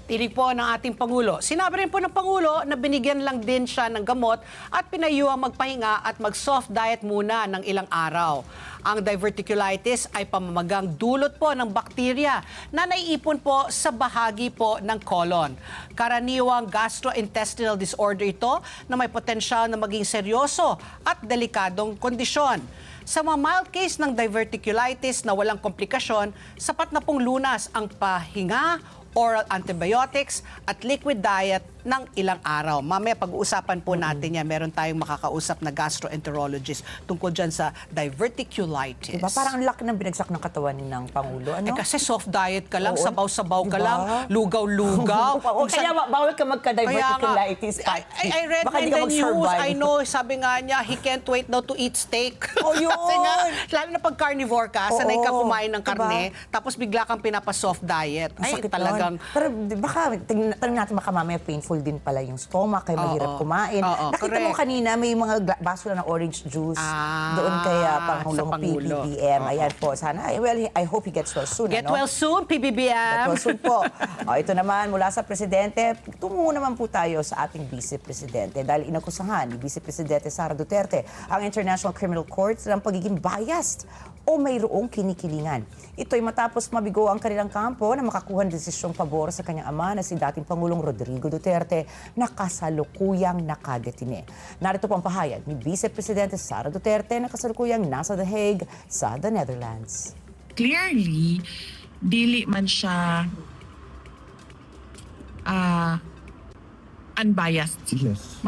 Tinig po ng ating Pangulo. Sinabi rin po ng Pangulo na binigyan lang din siya ng gamot at pinayuhang magpahinga at mag-soft diet muna ng ilang araw. Ang diverticulitis ay pamamagang dulot po ng bakterya na naiipon po sa bahagi po ng colon. Karaniwang gastrointestinal disorder ito na may potensyal na maging seryoso at delikadong kondisyon. Sa mga mild case ng diverticulitis na walang komplikasyon, sapat na pong lunas ang pahinga, oral antibiotics at liquid diet ng ilang araw. Mamaya pag-uusapan po natin yan. Meron tayong makakausap na gastroenterologist tungkol dyan sa diverticulitis. Diba? Parang ang laki ng binagsak ng katawan ng Pangulo. Ano? Kasi soft diet ka lang, Oo. sabaw-sabaw ka Diba? lang, lugaw-lugaw. O kaya bawal ka magka-diverticulitis. I read Baka in di ka the news, mag-survive. I know, sabi nga niya, he can't wait now to eat steak. Oh, yun! Kasi nga, lalo na pag carnivore ka, sanay ka Oo. kumain ng karne, Diba? tapos bigla kang pinapa-soft diet. Ang Ay, sakit talagang... nun. Pero baka, tingnan natin baka mamaya painful din pala yung stomach, kaya mahirap kumain. Oo, Nakita mo correct. kanina, may mga baso na ng orange juice doon kay Pangulong sa Pangulo. PBBM. Ayan po, sana. Well, I hope he gets well soon. Get ano? well soon, PBBM. Get well soon po. Ito naman, mula sa Presidente, tungo naman po tayo sa ating Vice Presidente dahil inakusahan ni Vice Presidente Sara Duterte ang International Criminal Court ng pagiging biased o mayroong kinikilingan. Ito'y matapos mabigo ang kanilang kampo na makakuha ng desisyong pabor sa kanyang ama na si dating Pangulong Rodrigo Duterte na kasalukuyang nakadetine. Narito po ang pahayag ni Vice Presidente Sara Duterte na kasalukuyang nasa The Hague sa the Netherlands. Clearly, dili man siya unbiased. Yes.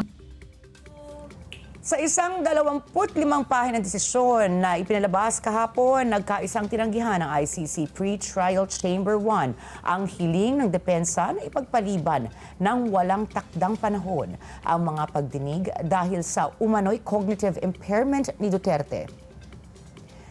Sa isang 25 pahinang desisyon na ipinalabas kahapon, nagkaisang tinanggihan ng ICC Pre-Trial Chamber 1 ang hiling ng depensa na ipagpaliban ng walang takdang panahon ang mga pagdinig dahil sa umano'y cognitive impairment ni Duterte.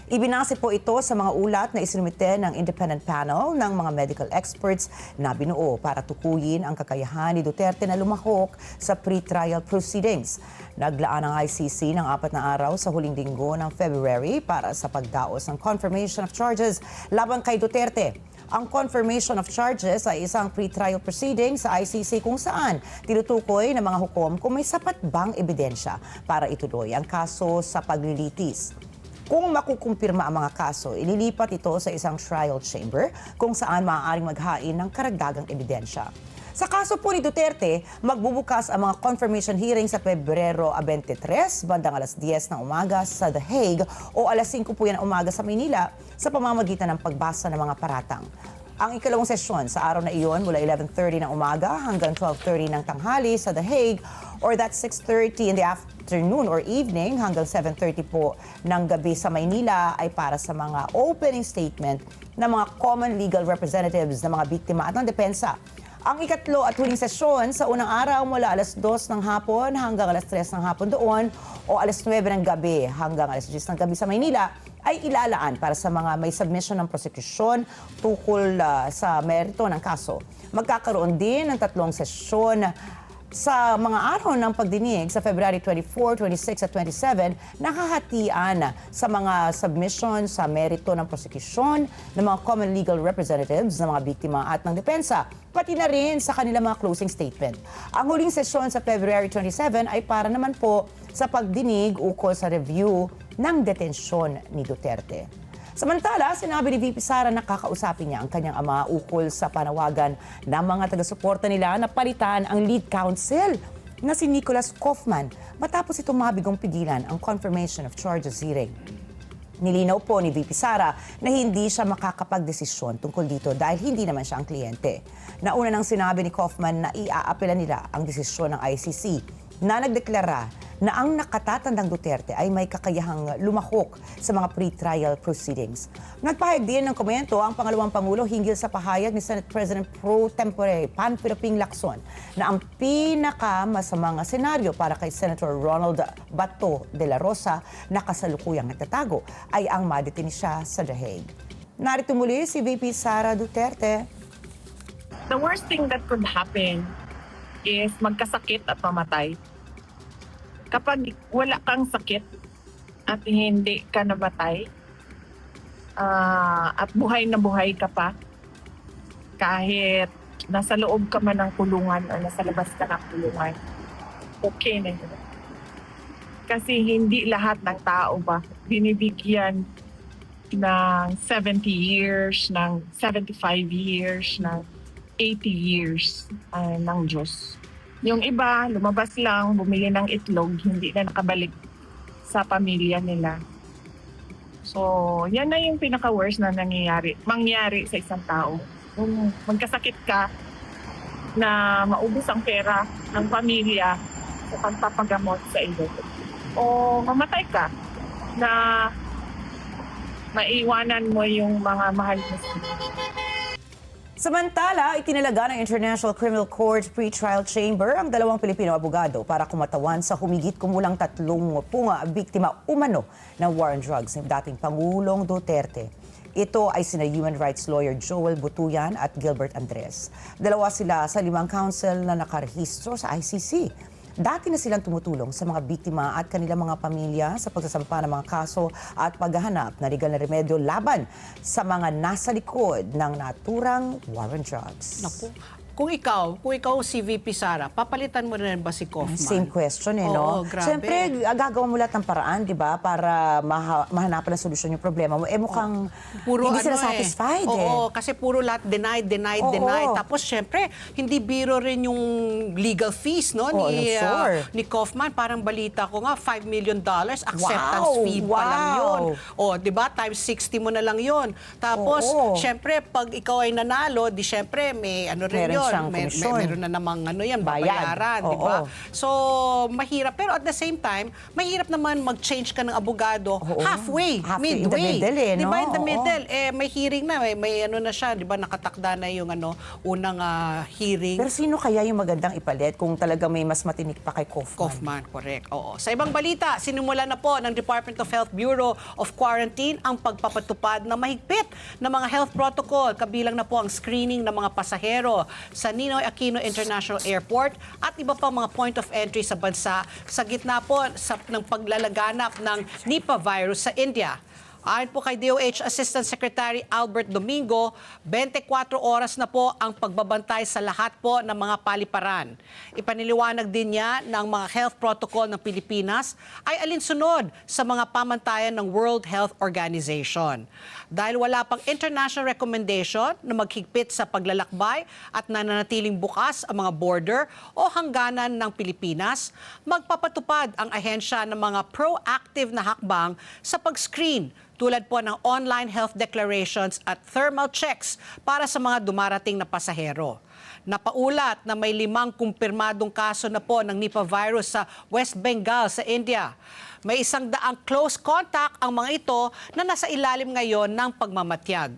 Ibinase po ito sa mga ulat na isinumite ng independent panel ng mga medical experts na binuo para tukuyin ang kakayahan ni Duterte na lumahok sa pre-trial proceedings. Naglaan ang ICC ng 4 na araw sa huling linggo ng February para sa pagdaos ng confirmation of charges laban kay Duterte. Ang confirmation of charges ay isang pre-trial proceeding sa ICC kung saan tinutukoy ng mga hukom kung may sapat bang ebidensya para ituloy ang kaso sa paglilitis. Kung makukumpirma ang mga kaso, ililipat ito sa isang trial chamber kung saan maaaring maghain ng karagdagang ebidensya. Sa kaso po ni Duterte, magbubukas ang mga confirmation hearing sa Pebrero 23, bandang alas 10 ng umaga sa The Hague o alas 5 po yan ng umaga sa Maynila sa pamamagitan ng pagbasa ng mga paratang. ang ikalawang sesyon sa araw na iyon mula 11:30 ng umaga hanggang 12:30 ng tanghali sa The Hague, or that's 6:30 in the afternoon or evening hanggang 7:30 po ng gabi sa Maynila, ay para sa mga opening statement ng mga common legal representatives ng mga biktima at ng depensa. Ang ikatlo at huling sesyon sa unang araw mula alas 2 ng hapon hanggang alas 3 ng hapon doon, o alas 9 ng gabi hanggang alas 10 ng gabi sa Maynila, ay ilalaan para sa mga may submission ng prosekusyon tukol sa merito ng kaso. Magkakaroon din ng 3 sesyon sa mga araw ng pagdinig sa February 24, 26 at 27, nakahatian sa mga submission sa merito ng prosekusyon ng mga common legal representatives ng mga biktima at ng depensa, pati na rin sa kanilang mga closing statement. Ang huling sesyon sa February 27 ay para naman po sa pagdinig ukol sa review ng detensyon ni Duterte. Samantala, sinabi ni VP Sara na kakausapin niya ang kanyang ama ukol sa panawagan ng mga taga-suporta nila na palitan ang lead counsel na si Nicholas Kaufman matapos itong mabigong pigilan ang confirmation of charges hearing. Nilinaw po ni VP Sara na hindi siya makakapagdesisyon tungkol dito dahil hindi naman siya ang kliyente. Nauna nang sinabi ni Kaufman na iaapela nila ang desisyon ng ICC na nagdeklara na ang nakatatandang Duterte ay may kakayahang lumahok sa mga pre-trial proceedings. Nagpahayag din ng komento ang pangalawang Pangulo hinggil sa pahayag ni Senate President Pro Tempore Panfiliping Lacson na ang pinakamasamang senaryo para kay Senator Ronald Bato de la Rosa na kasalukuyang nagtatago ay ang madetini siya sa The Hague. Narito muli si VP Sara Duterte. The worst thing that could happen is magkasakit at mamatay. Kapag wala kang sakit at hindi ka namatay, at buhay na buhay ka pa, kahit nasa loob ka man ng kulungan o nasa labas ka ng kulungan, okay na yun. Kasi hindi lahat ng tao ba binibigyan ng 70 years, ng 75 years, ng 80 years ng Diyos. Yung iba, lumabas lang, bumili ng itlog, hindi na nakabalik sa pamilya nila. So, yan na yung pinaka-worst na mangyari sa isang tao. Kung magkasakit ka na maubos ang pera ng pamilya sa pagpapagamot sa iyo. O mamatay ka na maiwanan mo yung mga mahal mo sa iyo. Samantala, itinalaga ng International Criminal Court Pre-Trial Chamber ang dalawang Pilipino abogado para kumatawan sa humigit kumulang 30 biktima umano ng war on drugs ng dating Pangulong Duterte. Ito ay sina human rights lawyer Joel Butuyan at Gilbert Andres. Dalawa sila sa 5 counsel na nakarehistro sa ICC. Dati na silang tumutulong sa mga biktima at kanilang mga pamilya sa pagsasampa ng mga kaso at paghahanap na legal na remedyo laban sa mga nasa likod ng naturang war on drugs. Naku. Kung ikaw si VP Sara, papalitan mo rin ba si Kaufman? Same question Oo, no? grabe. Siyempre, gagawa mo lahat ng paraan, di ba? Para mahanapan ng solusyon yung problema mo. Mukhang hindi sila satisfied Oo, kasi puro lahat denied. Tapos siyempre, hindi biro rin yung legal fees, no? Oo, sure. Ni Kaufman. Parang balita ko nga, $5 million acceptance fee pa lang yun. O, di ba? Times 60 mo na lang yun. Tapos, siyempre, pag ikaw ay nanalo, di siyempre, may ano rin yun. Meron na namang babayaran, di ba? So, mahirap. Pero at the same time, mahirap naman mag-change ka ng abogado halfway, midway. In the middle, di ba? In the Oo. middle. May hearing na, may ano na siya, di ba? Nakatakda na yung unang hearing. Pero sino kaya yung magandang ipalit kung talaga may mas matinik pa kay Kaufman? Kaufman, correct. Oo. Sa ibang balita, sinimula na po ng Department of Health Bureau of Quarantine ang pagpapatupad ng mahigpit na mga health protocol. Kabilang na po ang screening ng mga pasahero sa Ninoy Aquino International Airport at iba pang mga point of entry sa bansa sa gitna po ng paglalaganap ng Nipah virus sa India. Ayon po kay DOH Assistant Secretary Albert Domingo, 24 oras na po ang pagbabantay sa lahat po ng mga paliparan. Ipaniliwanag din niya ng mga health protocol ng Pilipinas ay alinsunod sa mga pamantayan ng World Health Organization. Dahil wala pang international recommendation na maghigpit sa paglalakbay at nananatiling bukas ang mga border o hangganan ng Pilipinas, magpapatupad ang ahensya ng mga proactive na hakbang sa pag-screen tulad po ng online health declarations at thermal checks para sa mga dumarating na pasahero. Napaulat na may 5 kumpirmadong kaso na po ng Nipah virus sa West Bengal sa India. May 100 close contact ang mga ito na nasa ilalim ngayon ng pagmamatyag.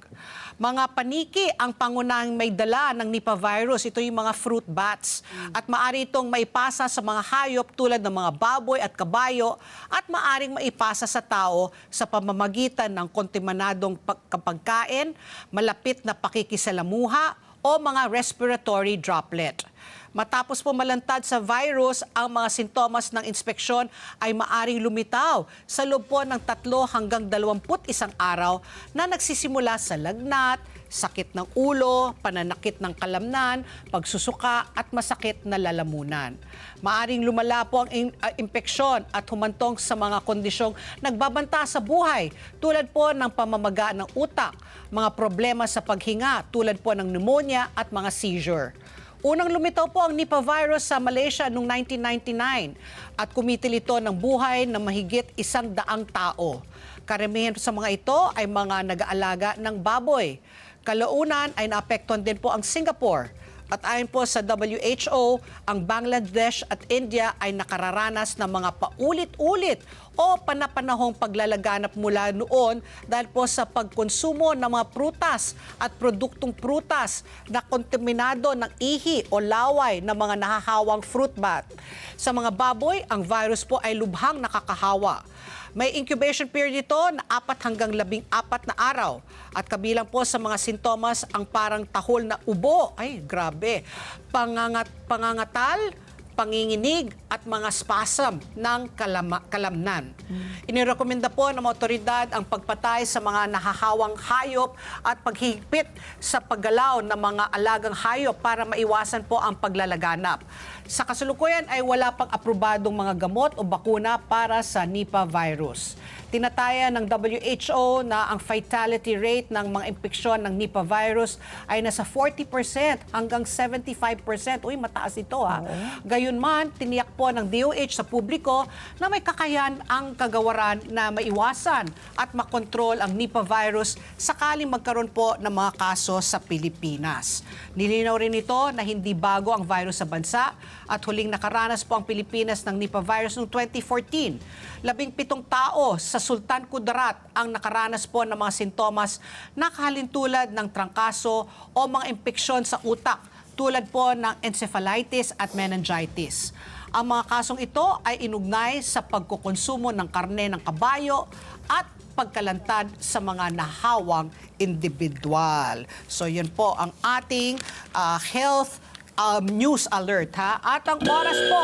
Mga paniki ang pangunahing may dala ng Nipah virus. Ito yung mga fruit bats. At maaari itong maipasa sa mga hayop tulad ng mga baboy at kabayo at maaring maipasa sa tao sa pamamagitan ng kontaminadong pagkain, malapit na pakikisalamuha o mga respiratory droplet. Matapos po malantad sa virus, ang mga sintomas ng inspeksyon ay maaring lumitaw sa loob po ng 3 hanggang 21 araw na nagsisimula sa lagnat, sakit ng ulo, pananakit ng kalamnan, pagsusuka at masakit na lalamunan. Maaring lumala po ang impeksyon at humantong sa mga kondisyong nagbabanta sa buhay tulad po ng pamamaga ng utak, mga problema sa paghinga tulad po ng pneumonia at mga seizure. Unang lumitaw po ang Nipah virus sa Malaysia noong 1999 at kumitil ito ng buhay ng mahigit 100 tao. Karamihan sa mga ito ay mga nag-aalaga ng baboy. Kalaunan ay naapektuhan din po ang Singapore. At ayon po sa WHO, ang Bangladesh at India ay nakararanas ng mga paulit-ulit o panapanahong paglalaganap mula noon dahil po sa pagkonsumo ng mga prutas at produktong prutas na kontaminado ng ihi o laway ng mga nahahawang fruit bat. Sa mga baboy, ang virus po ay lubhang nakakahawa. May incubation period ito na 4 hanggang 14 na araw. At kabilang po sa mga sintomas ang parang tahol na ubo, ay grabe, pangangatal, panginginig at mga spasm ng kalamnan. Inirekomenda po ng mga otoridad ang pagpatay sa mga nahahawang hayop at paghigpit sa paggalaw ng mga alagang hayop para maiwasan po ang paglalaganap. Sa kasalukuyan ay wala pang aprobadong mga gamot o bakuna para sa Nipah virus. Tinataya ng WHO na ang fatality rate ng mga impeksyon ng Nipah virus ay nasa 40% hanggang 75%. Uy, mataas ito ha. Gayunman, tiniyak po ng DOH sa publiko na may kakayahan ang kagawaran na maiwasan at makontrol ang Nipah virus sakaling magkaroon po ng mga kaso sa Pilipinas. Nilinaw rin ito na hindi bago ang virus sa bansa at huling nakaranas po ang Pilipinas ng Nipah virus noong 2014. 17 tao sa Sultan Kudarat ang nakaranas po ng mga sintomas na kahalintulad ng trangkaso o mga impeksyon sa utak tulad po ng encephalitis at meningitis. Ang mga kasong ito ay inugnay sa pagkukonsumo ng karne ng kabayo at pagkalantad sa mga nahawang individual. So yun po ang ating health news alert ha. At ang oras po,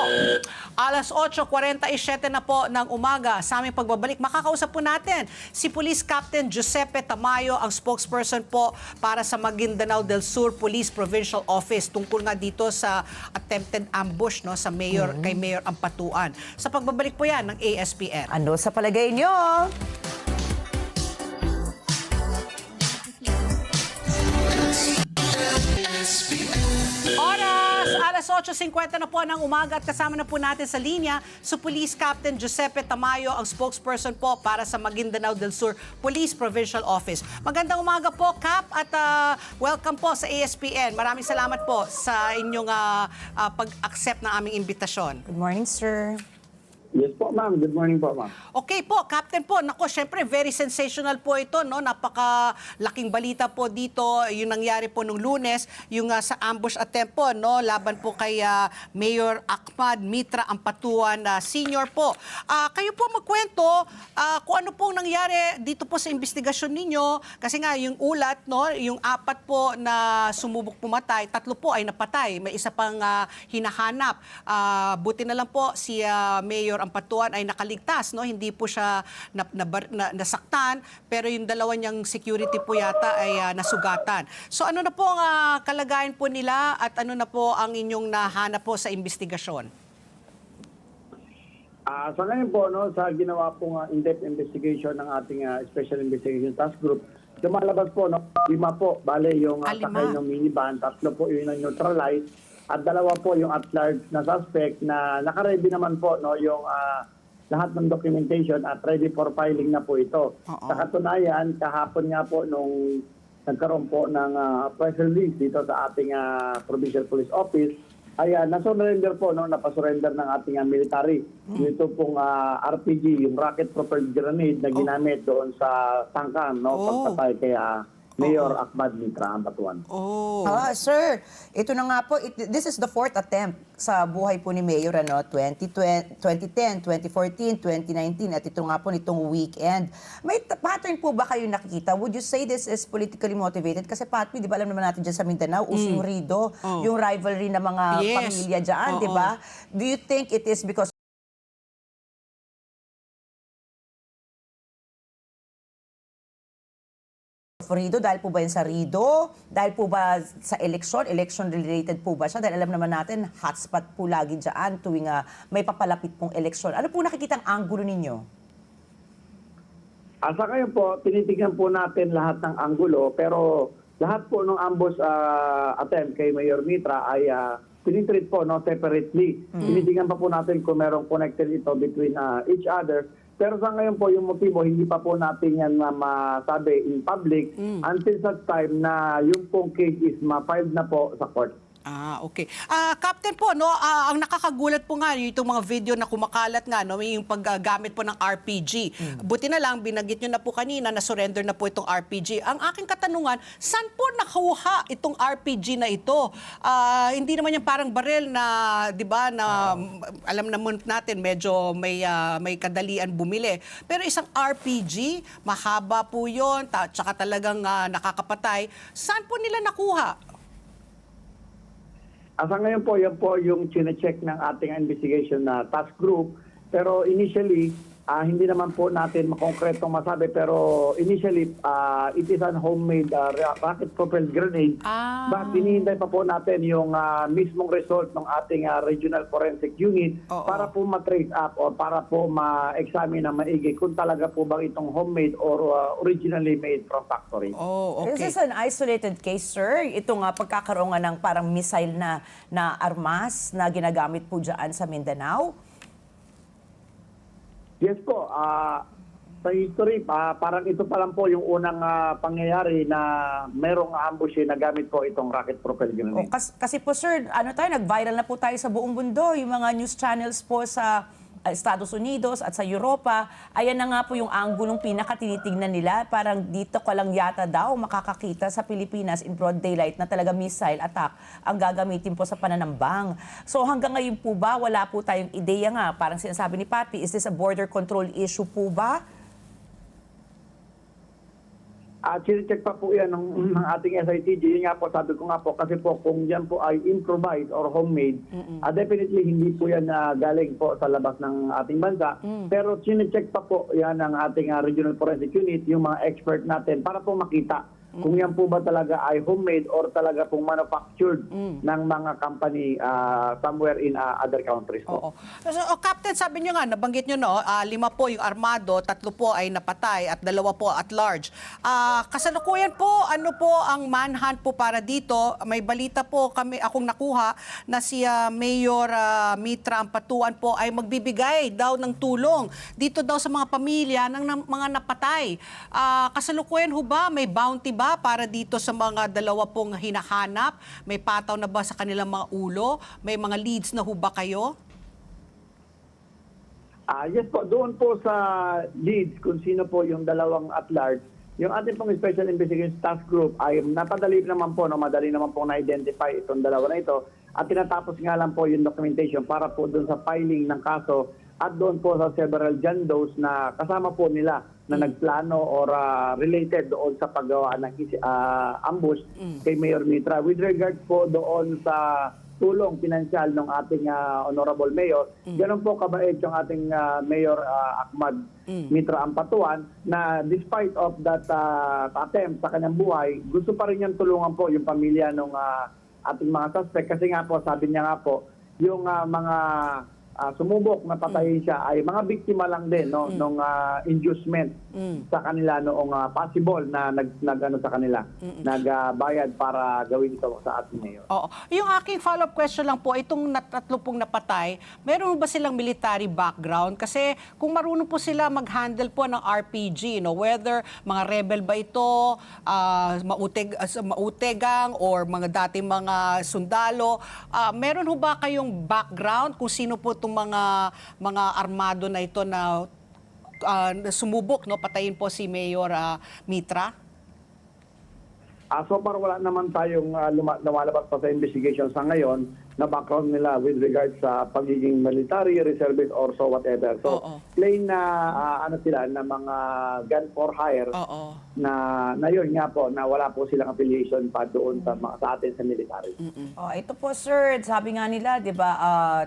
alas 8:47 na po ng umaga. Sa aming pagbabalik, makakausap po natin si Police Captain Giuseppe Tamayo, ang spokesperson po para sa Maguindanao del Sur Police Provincial Office tungkol nga dito sa attempted ambush no sa Mayor kay Mayor Ampatuan. Sa pagbabalik po yan ng ASPN. Ano sa palagay nyo? Oras! Alas 8:50 na po ng umaga at kasama na po natin sa linya si Police Captain Giuseppe Tamayo, ang spokesperson po para sa Maguindanao del Sur Police Provincial Office. Magandang umaga po, Cap, at welcome po sa ASPN. Maraming salamat po sa inyong pag-accept ng aming imbitasyon. Good morning, sir. Yes po, ma'am. Good morning po, ma'am. Okay po, Captain po. Nako, syempre, very sensational po ito, no? Napaka-laking balita po dito. Yung nangyari po nung Lunes, yung sa ambush attempt po, no? Laban po kay Mayor Ahmad Mitra Ampatuan Senior po. Kayo po magkwento kung ano pong nangyari dito po sa investigasyon ninyo. Kasi nga, yung ulat, no? Yung 4 po na sumubok pumatay, 3 po ay napatay. May isa pang hinahanap. Buti na lang po si Mayor Ampatuan ay nakaligtas, no? Hindi po siya nasaktan, pero yung dalawa niyang security po yata ay nasugatan. So ano na po ang kalagayan po nila at ano na po ang inyong nahanap po sa investigasyon? Sa ngayon po, no, sa ginawa pong in-depth investigation ng ating Special Investigation Task Group, lumalabas po, no, 5 po, bale yung sakay ng minivan, 3 po yung neutralize, at 2 po yung at-large na suspect na nakaready naman po, no, yung lahat ng documentation at ready for filing na po ito. Oo. Sa katunayan, kahapon nga po nung nagkaroon po ng press release dito sa ating Provincial Police Office, ay nasurrender po, napasurrender ng ating military. Dito pong RPG, yung rocket-propelled grenade na ginamit doon sa tangkan, pagpatay kay Mayor Ahmad Mitra Ampatuan. Oh. Sir, ito na nga po, this is the 4th attempt sa buhay po ni Mayor, 2010, 2014, 2019, at ito nga po nitong weekend. May pattern po ba kayo nakikita? Would you say this is politically motivated? Kasi Patpi, di ba alam naman natin dyan sa Mindanao, usong rido, yung rivalry ng mga Yes. pamilya dyan, di ba? Do you think it is because Rido? Dahil po ba yan sa Rido? Dahil po ba sa election? Election related po ba siya? Dahil alam naman natin, hotspot po lagi dyan tuwing may papalapit pong election. Ano po nakikita ang anggulo ninyo? Sa ngayon po, tinitignan po natin lahat ng anggulo, pero lahat po ng ambush attempt kay Mayor Mitra ay tinitreat po separately. Tinitignan pa po natin kung merong connected ito between each other. Pero sa ngayon po, yung motibo, hindi pa po natin yan masabi in public until such time na yung pong case is ma-filed na po sa court. Okay. Captain po, ang nakakagulat po nga itong mga video na kumakalat nga, yung paggamit po ng RPG. Buti na lang, binanggit nyo na po kanina na surrender na po itong RPG. Ang aking katanungan, saan po nakuha itong RPG na ito? Hindi naman yung parang barel na, di ba, na alam naman natin, medyo may kadalian bumili. Pero isang RPG, mahaba po yun, tsaka talagang nakakapatay. Saan po nila nakuha? Sa ngayon po, yan po yung chine-check ng ating investigation na task group. Pero initially, hindi naman po natin makonkretong masabi. Pero initially, it is an homemade rocket-propelled grenade. But hinihintay pa po natin yung mismong result ng ating regional forensic unit para po ma-trace up or para po ma-examine na maigi kung talaga po bang itong homemade or originally made from factory. Okay. This is an isolated case, sir. Ito nga pagkakaroon nga ng parang missile na armas na ginagamit po dyan sa Mindanao. Yes po. Sa history, parang ito pa lang po yung unang pangyayari na merong ambush na gamit po itong rocket-propelled grenade. Kasi po, sir, nag-viral na po tayo sa buong mundo. Yung mga news channels po sa Estados Unidos at sa Europa, ayan na nga po yung anggulong pinakatinitignan nila. Parang dito ka lang yata daw makakakita sa Pilipinas in broad daylight na talaga missile attack ang gagamitin po sa pananambang. So hanggang ngayon po ba, wala po tayong ideya nga, parang sinasabi ni Patpi, is this a border control issue po ba? Chine-check pa po yan ng ating SITG. Yun nga po, sabi ko nga po, kasi po kung yan po ay improvised or homemade, definitely hindi po yan galing po sa labas ng ating bansa. Pero chine-check pa po yan ng ating regional forensic unit, yung mga expert natin, para po makita kung yan po ba talaga ay homemade or talaga pong manufactured ng mga company somewhere in other countries po. So, Captain, sabi nyo nga, nabanggit nyo 5 po yung armado, 3 po ay napatay at 2 po at large. Kasalukuyan po, ano po ang manhunt po para dito? May balita po akong nakuha na si Mayor Mitra Ampatuan po ay magbibigay daw ng tulong dito daw sa mga pamilya ng mga napatay. Kasalukuyan ho ba? May bounty ba para dito sa mga 2 pong hinahanap? May pataw na ba sa kanilang mga ulo? May mga leads na ho ba kayo? Yes po, doon po sa leads kung sino po yung 2 at large, yung ating pong Special Investigation Task Group ay madali naman po na-identify itong 2 na ito at tinatapos nga lang po yung documentation para po doon sa filing ng kaso at doon po sa several John Does na kasama po nila na nagplano or related doon sa paggawa ng ambush kay Mayor Mitra. With regard po doon sa tulong pinansyal ng ating Honorable Mayor, ganun po kabait yung ating Mayor Ahmad Mitra Ampatuan na despite of that attempt sa kanyang buhay, gusto pa rin niyang tulungan po yung pamilya ng ating mga suspect kasi nga po, sabi niya nga po, yung mga sumubok na patayin siya ay mga biktima lang din no nung inducement sa kanila noong possible na nag sa kanila nagbayad para gawin ito sa ating mayor. Oo. Yung aking follow-up question lang po, itong tatlo pong napatay, meron ba silang military background? Kasi kung marunong po sila mag-handle po ng RPG, no, whether mga rebel ba ito, mautegang or mga dating mga sundalo, meron ho ba kayong background kung sino po itong mga armado na ito na sumubok, no, patayin po si Mayor Mitra? So far wala naman tayong lumalabas pa sa investigation sa ngayon na background nila with regards sa pagiging military, reservist or so whatever. So plain na sila na mga gun for hire na yun nga po na wala po silang affiliation pa doon sa atin sa military. Ito po sir, sabi nga nila, 'di ba,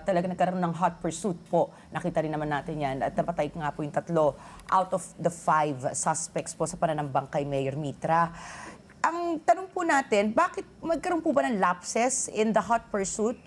talaga nagkaroon ng hot pursuit po. Nakita rin naman natin 'yan at napatay nga po yung 3 out of the 5 suspects po sa pananambang kay Mayor Mitra. Ang tanong po natin, bakit magkaroon po ba ng lapses in the hot pursuit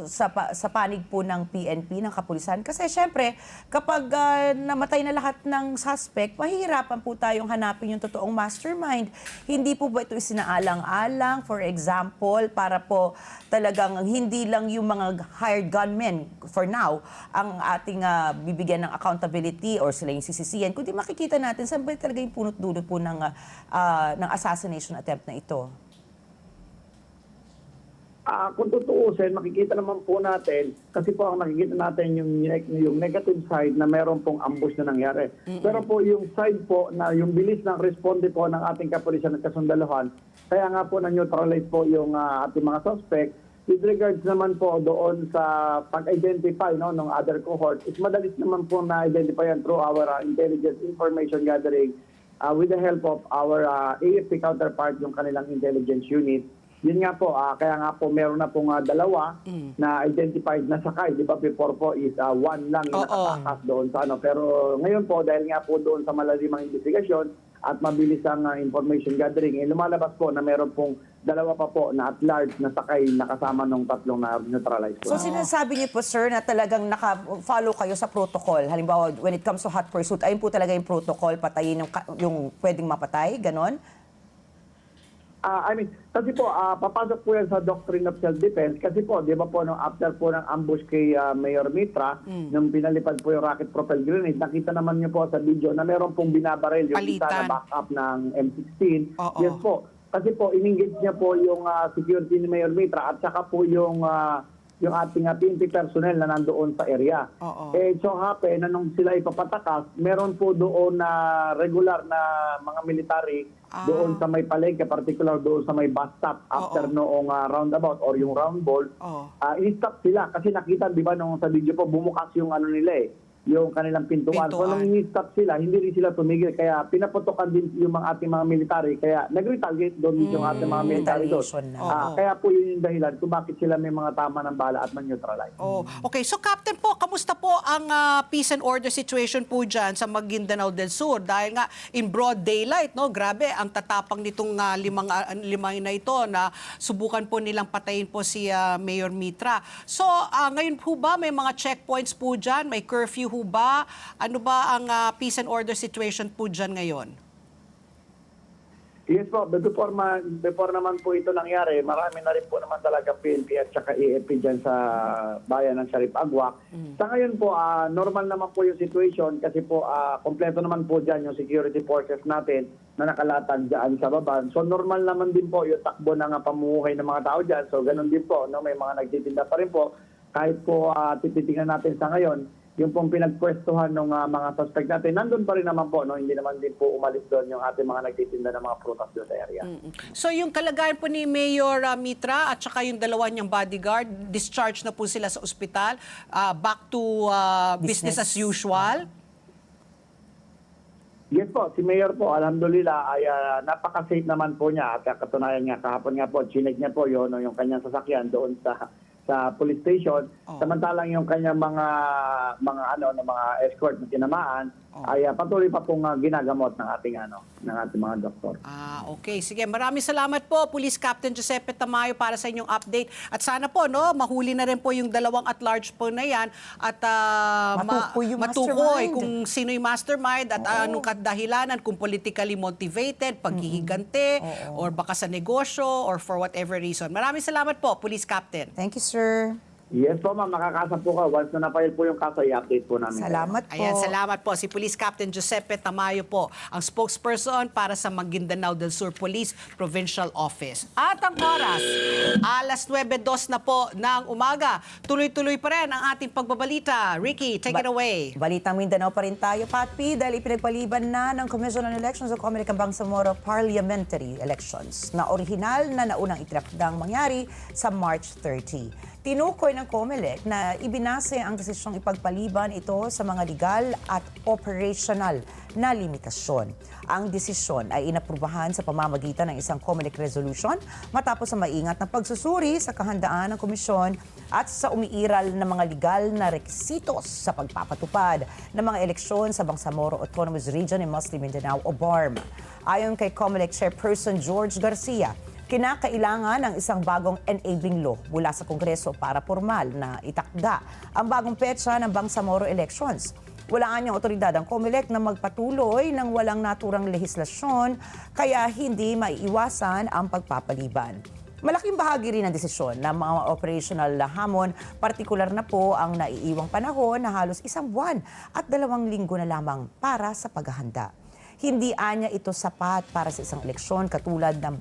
sa panig po ng PNP, ng kapulisan? Kasi syempre, kapag namatay na lahat ng suspect, mahihirapan po tayong hanapin yung totoong mastermind. Hindi po ba ito isinaalang-alang, for example, para po talagang hindi lang yung mga hired gunmen for now ang ating bibigyan ng accountability or sila yung sisisiyan, kundi makikita natin saan ba talaga yung punot-dulo po ng assassination attempt na ito? Kung tutuusin, makikita naman po natin, kasi po ang nakikita natin yung negative side na meron pong ambush na nangyari. Pero po yung side po na yung bilis ng responde po ng ating kapulisan at kasundaluhan, kaya nga po na-neutralize po yung ating mga suspect. With regards naman po doon sa pag-identify ng other cohort, it's madalis naman po na-identify yan through our intelligence information gathering with the help of our AFP counterpart, yung kanilang intelligence unit. Yun nga po, kaya nga po meron na pong 2 na identified na sakay. Di ba before po is 1 lang yung nakatakas doon sa ano. Pero ngayon po, dahil nga po doon sa malalimang investigasyon at mabilis ang information gathering, lumalabas po na meron pong 2 pa po na at large na sakay na kasama ng 3 na neutralized po. So sinasabi niyo po sir na talagang naka-follow kayo sa protocol. Halimbawa, when it comes to hot pursuit, ayun po talaga yung protocol, patayin yung pwedeng mapatay, ganon? Kasi po, papasok po yan sa doctrine of self-defense. Kasi po, di ba po, after po ng ambush kay Mayor Mitra, nung pinalipad po yung rocket propelled grenade, nakita naman niyo po sa video na meron pong binabaril yung isa na backup ng M16. Yes po. Kasi po, in-engage niya po yung security ni Mayor Mitra at saka po yung ating PNP personnel na nandoon sa area. So happen na nung sila ipapatakas, meron po doon na regular na mga military doon sa may palengke, particular doon sa may bus stop after noong roundabout or yung round ball. I-stop sila kasi nakita, di ba, nung sa video po, bumukas yung ano nila yung kanilang pintuan. So nung i-stop sila, hindi rin sila tumigil. Kaya pinaputokan din yung mga ating mga military. Kaya nag-retaliate doon yung ating mga military doon. Kaya po yun yung dahilan kung bakit sila may mga tama ng bala at man-neutralize. Okay, so Captain po, kamusta po ang peace and order situation po dyan sa Maguindanao del Sur? Dahil nga in broad daylight, no, grabe, ang tatapang nitong limang na ito na subukan po nilang patayin po si Mayor Mitra. So ngayon po ba may mga checkpoints po dyan? May curfew ho ba? Ano ba ang peace and order situation po dyan ngayon? Yes po, before naman po ito nangyari, marami na rin po naman talaga PNP at saka AFP dyan sa bayan ng Sharif Agwak. Sa ngayon po, normal naman po yung situation kasi po kompleto naman po dyan yung security forces natin na nakalatag dyan sa baba. So normal naman din po yung takbo ng pamumuhay ng mga tao dyan. So ganun din po, no? May mga nagtitinda pa rin po. Kahit po tititingnan natin sa ngayon, yung pong pinagpwestuhan ng mga suspect natin, nandun pa rin naman po, no? Hindi naman din po umalis doon yung ating mga nagtitinda ng mga prutas doon sa area. So yung kalagayan po ni Mayor Mitra at saka yung 2 niyang bodyguard, discharge na po sila sa ospital, back to business as usual? Yes po, si Mayor po, alhamdulillah, ay napaka-safe naman po niya. At katunayan nga, kahapon nga po, chinek niya po yung kanyang sasakyan doon sa sa police station. Oh. Samantalang yung kanyang mga escort na tinamaan ay patuloy pa pong ginagamot ng ating mga doktor. Okay. Sige, maraming salamat po, Police Captain Giuseppe Tamayo, para sa inyong update. At sana po, mahuli na rin po yung dalawang at-large po na yan at Matukoy yung matukoy mastermind. kung sino yung mastermind at anong kadahilanan, kung politically motivated, paghihigante, or baka sa negosyo, or for whatever reason. Maraming salamat po, Police Captain. Thank you, sir. Yes po, ma'am. Makakasa po ka. Once na na-file po yung kaso, i-update po namin. Salamat po. Ayan, salamat po. Si Police Captain Giuseppe Tamayo po, ang spokesperson para sa Maguindanao del Sur Police Provincial Office. At ang oras, alas 9:02 na po ng umaga. Tuloy-tuloy pa rin ang ating pagbabalita. Ricky, take it away. Balitang Mindanao pa rin tayo, Patpi, dahil ipinagpaliban na ng Commission on Elections o Comelec ang Bangsamoro Parliamentary Elections na orihinal na naunang itinakdang mangyari sa March 30. Tinukoy ng Comelec na ibinase ang desisyong ipagpaliban ito sa mga legal at operational na limitasyon. Ang desisyon ay inaprubahan sa pamamagitan ng isang Comelec resolution matapos ang maingat na pagsusuri sa kahandaan ng komisyon at sa umiiral na mga legal na requisitos sa pagpapatupad ng mga eleksyon sa Bangsamoro Autonomous Region in Muslim Mindanao o BARM. Ayon kay Comelec Chairperson George Garcia, kinakailangan ng isang bagong enabling law mula sa Kongreso para formal na itakda ang bagong petsa ng Bangsamoro elections. Walaan niyang otoridad ang Comelec na magpatuloy ng walang naturang lehislasyon kaya hindi maiiwasan ang pagpapaliban. Malaking bahagi rin ng desisyon ng mga operational na hamon, partikular na po ang naiiwang panahon na halos 1 buwan at 2 linggo na lamang para sa paghahanda. Hindi anya ito sapat para sa isang eleksyon katulad ng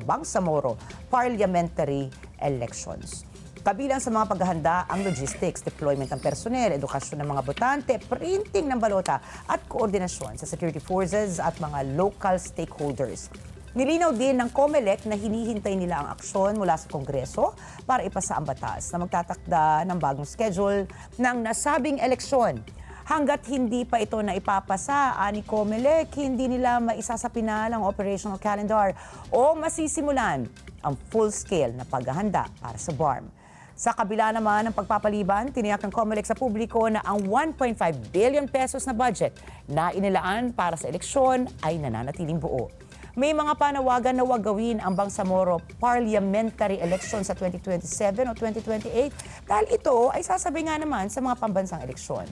Bangsamoro Parliamentary Elections. Kabilang sa mga paghahanda ang logistics, deployment ng personnel, edukasyon ng mga botante, printing ng balota at koordinasyon sa security forces at mga local stakeholders. Nilinaw din ng Comelec na hinihintay nila ang aksyon mula sa Kongreso para ipasa ang batas na magtatakda ng bagong schedule ng nasabing eleksyon. Hanggat hindi pa ito na ipapasa, ani Comelec, hindi nila maisasapinal ang operational calendar o masisimulan ang full-scale na paghahanda para sa BARM. Sa kabila naman ng pagpapaliban, tiniyak ng Comelec sa publiko na ang 1.5 billion pesos na budget na inilaan para sa eleksyon ay nananatiling buo. May mga panawagan na huwag gawin ang Bangsamoro Parliamentary Election sa 2027 o 2028 dahil ito ay sasabi nga naman sa mga pambansang eleksyon.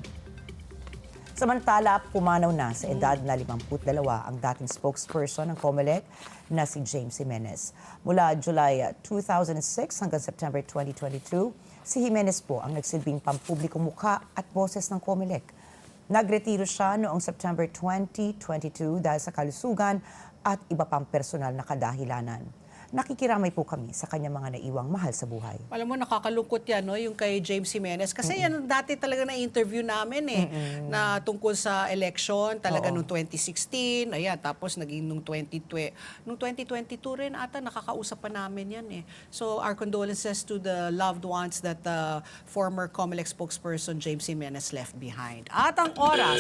Samantala, pumanaw na sa edad na 52 ang dating spokesperson ng Comelec na si James Jimenez. Mula July 2006 hanggang September 2022, si Jimenez po ang nagsilbing pampublikong mukha at boses ng Comelec. Nagretiro siya noong September 2022 dahil sa kalusugan at iba pang personal na kadahilanan. Nakikiramay po kami sa kanyang mga naiwang mahal sa buhay. Alam mo, nakakalungkot yan, yung kay James Jimenez. Kasi yan dati talaga na-interview namin na tungkol sa election, talaga noong 2016. Ayan, tapos naging noong 2022 rin ata, nakakausap pa namin yan So, our condolences to the loved ones that former Comelec spokesperson James Jimenez left behind. At ang oras,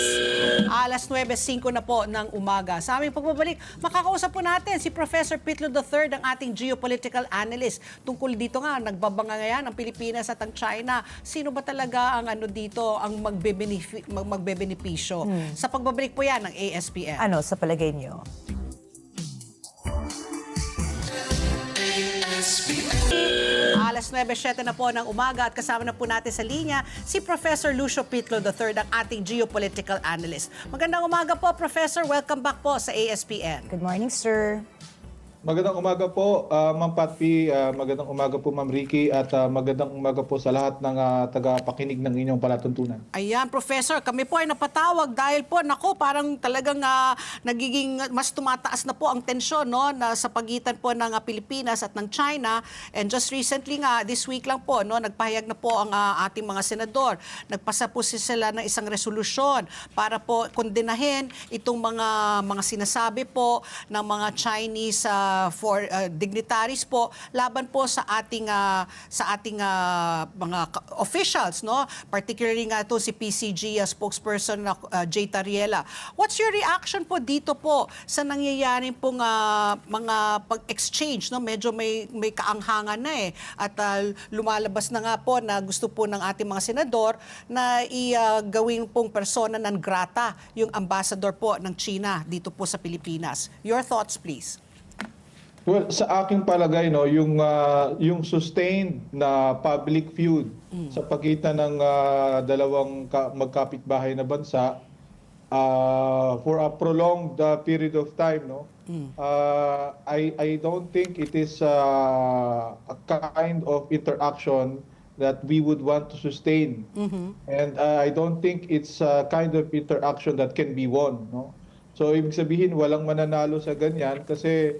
alas 9:05 na po ng umaga. Sa aming pagbabalik, makakausap po natin si Professor Pitlo III, ang ating geopolitical analyst. Tungkol dito nga, nagbabanga ngayon ang Pilipinas at ang China. Sino ba talaga ang dito, ang magbebenepisyo? Sa pagbabalik po yan ng ASPN. Ano sa palagay niyo? Alas 9:07 na po ng umaga at kasama na po natin sa linya si Professor Lucio Pitlo III, ang ating geopolitical analyst. Magandang umaga po, Professor. Welcome back po sa ASPN. Good morning, sir. Magandang umaga po, Ma'am Patpi. Magandang umaga po, Ma'am Ricky. At magandang umaga po sa lahat ng tagapakinig ng inyong palatuntunan. Ayan, Professor, kami po ay napatawag dahil po, parang talagang nagiging mas tumataas na po ang tensyon na sa pagitan po ng Pilipinas at ng China. And just recently nga, this week lang po, nagpahayag na po ang ating mga senador. Nagpasa po sila ng isang resolusyon para po kondenahin itong mga sinasabi po ng mga Chinese dignitaries po laban po sa ating mga officials, no? Particularly nga to si PCG spokesperson na Jay Tariela. What's your reaction po dito po sa nangyayari pong mga pag-exchange, no? Medyo may kaanghangan na at lumalabas na nga po na gusto po ng ating mga senador na gawing pong persona non grata yung ambassador po ng China dito po sa Pilipinas. Your thoughts, please. Well, sa aking palagay, no, yung sustained na public feud sa pagitan ng dalawang magkapitbahay na bansa for a prolonged period of time, no, I don't think it is a kind of interaction that we would want to sustain. And I don't think it's a kind of interaction that can be won, no. So ibig sabihin walang mananalo sa ganyan kasi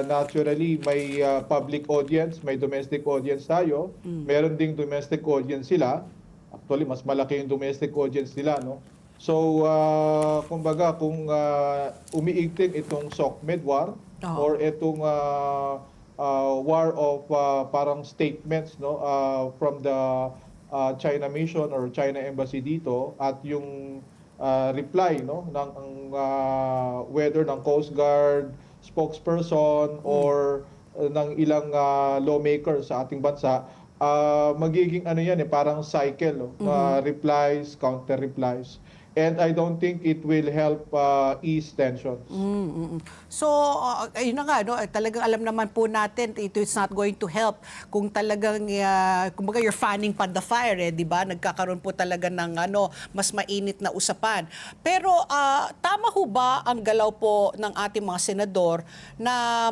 naturally may public audience, may domestic audience tayo. Meron ding domestic audience sila. Actually mas malaki yung domestic audience nila, no. So kumbaga kung umiigting itong SOCMED war or itong war of parang statements, no, from the China mission or China embassy dito at yung reply, no, ng whether ng Coast Guard spokesperson or ng ilang lawmakers sa ating bansa, magiging ano yan parang cycle, no, replies, counter replies. And I don't think it will help ease tensions. So, ayun na nga, no? Talagang alam naman po natin, it's not going to help kung talagang, kumbaga you're fanning pa the fire, di ba? Nagkakaroon po talaga ng mas mainit na usapan. Pero tama ho ba ang galaw po ng ating mga senador na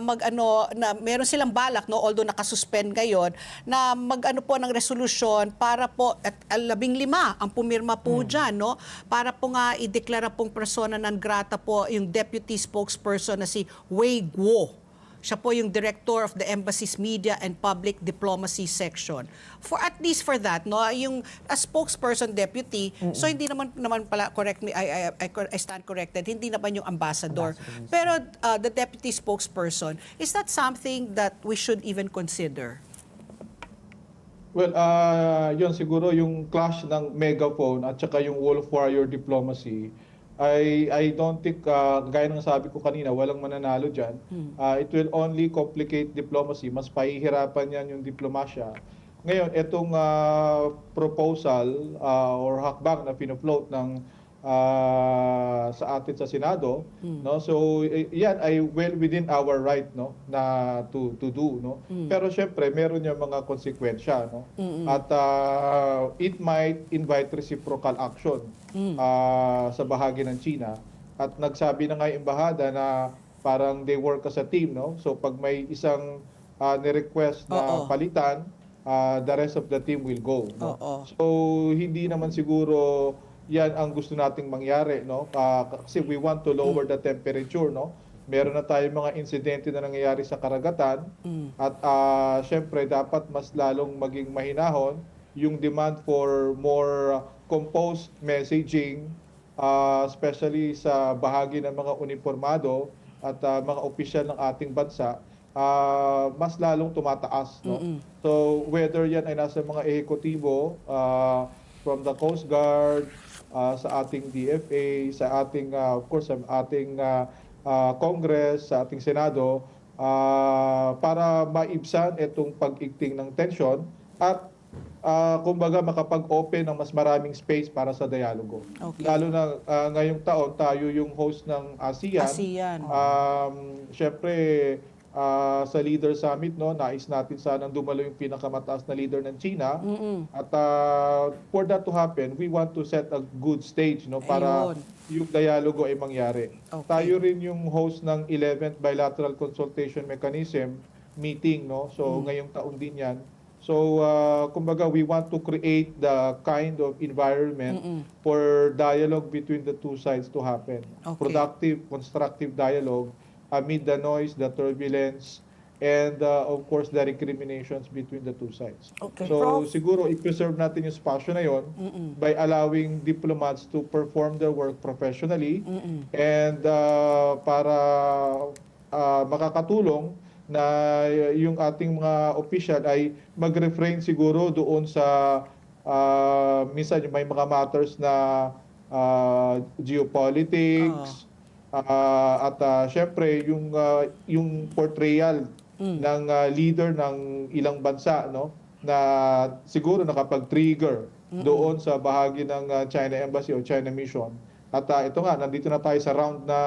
na meron silang balak, no, although nakasuspend ngayon, na po ng resolusyon para po at 15 ang pumirma po dyan, no? Para po nga ideklara pong persona non grata po yung deputy spokesperson na si Wei Guo. Siya po yung director of the embassy's media and public diplomacy section. For at least for that, no, yung as spokesperson deputy, so hindi naman pala correct me, I stand corrected, hindi naman yung ambassador. Pero the deputy spokesperson, is that something that we should even consider? Well, yun siguro yung clash ng megaphone at saka yung wolf warrior diplomacy. I don't think, gaya ng sabi ko kanina, walang mananalo dyan. It will only complicate diplomacy. Mas pahihirapan yan yung diplomasya. Ngayon, itong proposal or hakbang na pinofloat ng sa atin sa Senado, no, so yan ay well within our right, no, na to do, no. Pero syempre meron yung mga konsekwensya, no, at it might invite reciprocal action sa bahagi ng China. At nagsabi na nga yung embahada na parang they work as a team, no. So pag may isang ni-request na palitan, the rest of the team will go, no? So hindi naman siguro yan ang gusto nating mangyari, no? Kasi we want to lower the temperature, no? Meron na tayong mga insidente na nangyayari sa karagatan at syempre dapat mas lalong maging mahinahon yung demand for more composed messaging, especially sa bahagi ng mga uniformado at mga opisyal ng ating bansa, mas lalong tumataas, no? So whether yan ay nasa mga ehekutibo, from the Coast Guard, sa ating DFA, sa ating of course sa ating Congress, sa ating Senado, para maibsan itong pag-igting ng tensyon at kumbaga makapag-open ng mas maraming space para sa dialogo. Okay. Lalo na ngayong taon tayo yung host ng ASEAN. Syempre sa Leader Summit, no, nais natin sanang dumalo yung pinakamataas na leader ng China. At for that to happen, we want to set a good stage, no, para yung dialogo ay mangyari. Okay. Tayo rin yung host ng 11th Bilateral Consultation Mechanism meeting, no. So ngayong taon din yan. So kumbaga we want to create the kind of environment for dialogue between the two sides to happen. Okay. Productive, constructive dialogue amid the noise, the turbulence, and of course the recriminations between the two sides. Okay. So siguro i-preserve natin yung spasyo na yon by allowing diplomats to perform their work professionally and para makakatulong na yung ating mga official ay mag-refrain siguro doon sa minsan may mga matters na geopolitics at syempre yung portrayal ng leader ng ilang bansa, no, na siguro nakapag-trigger doon sa bahagi ng China Embassy o China Mission. At ito nga, nandito na tayo sa round na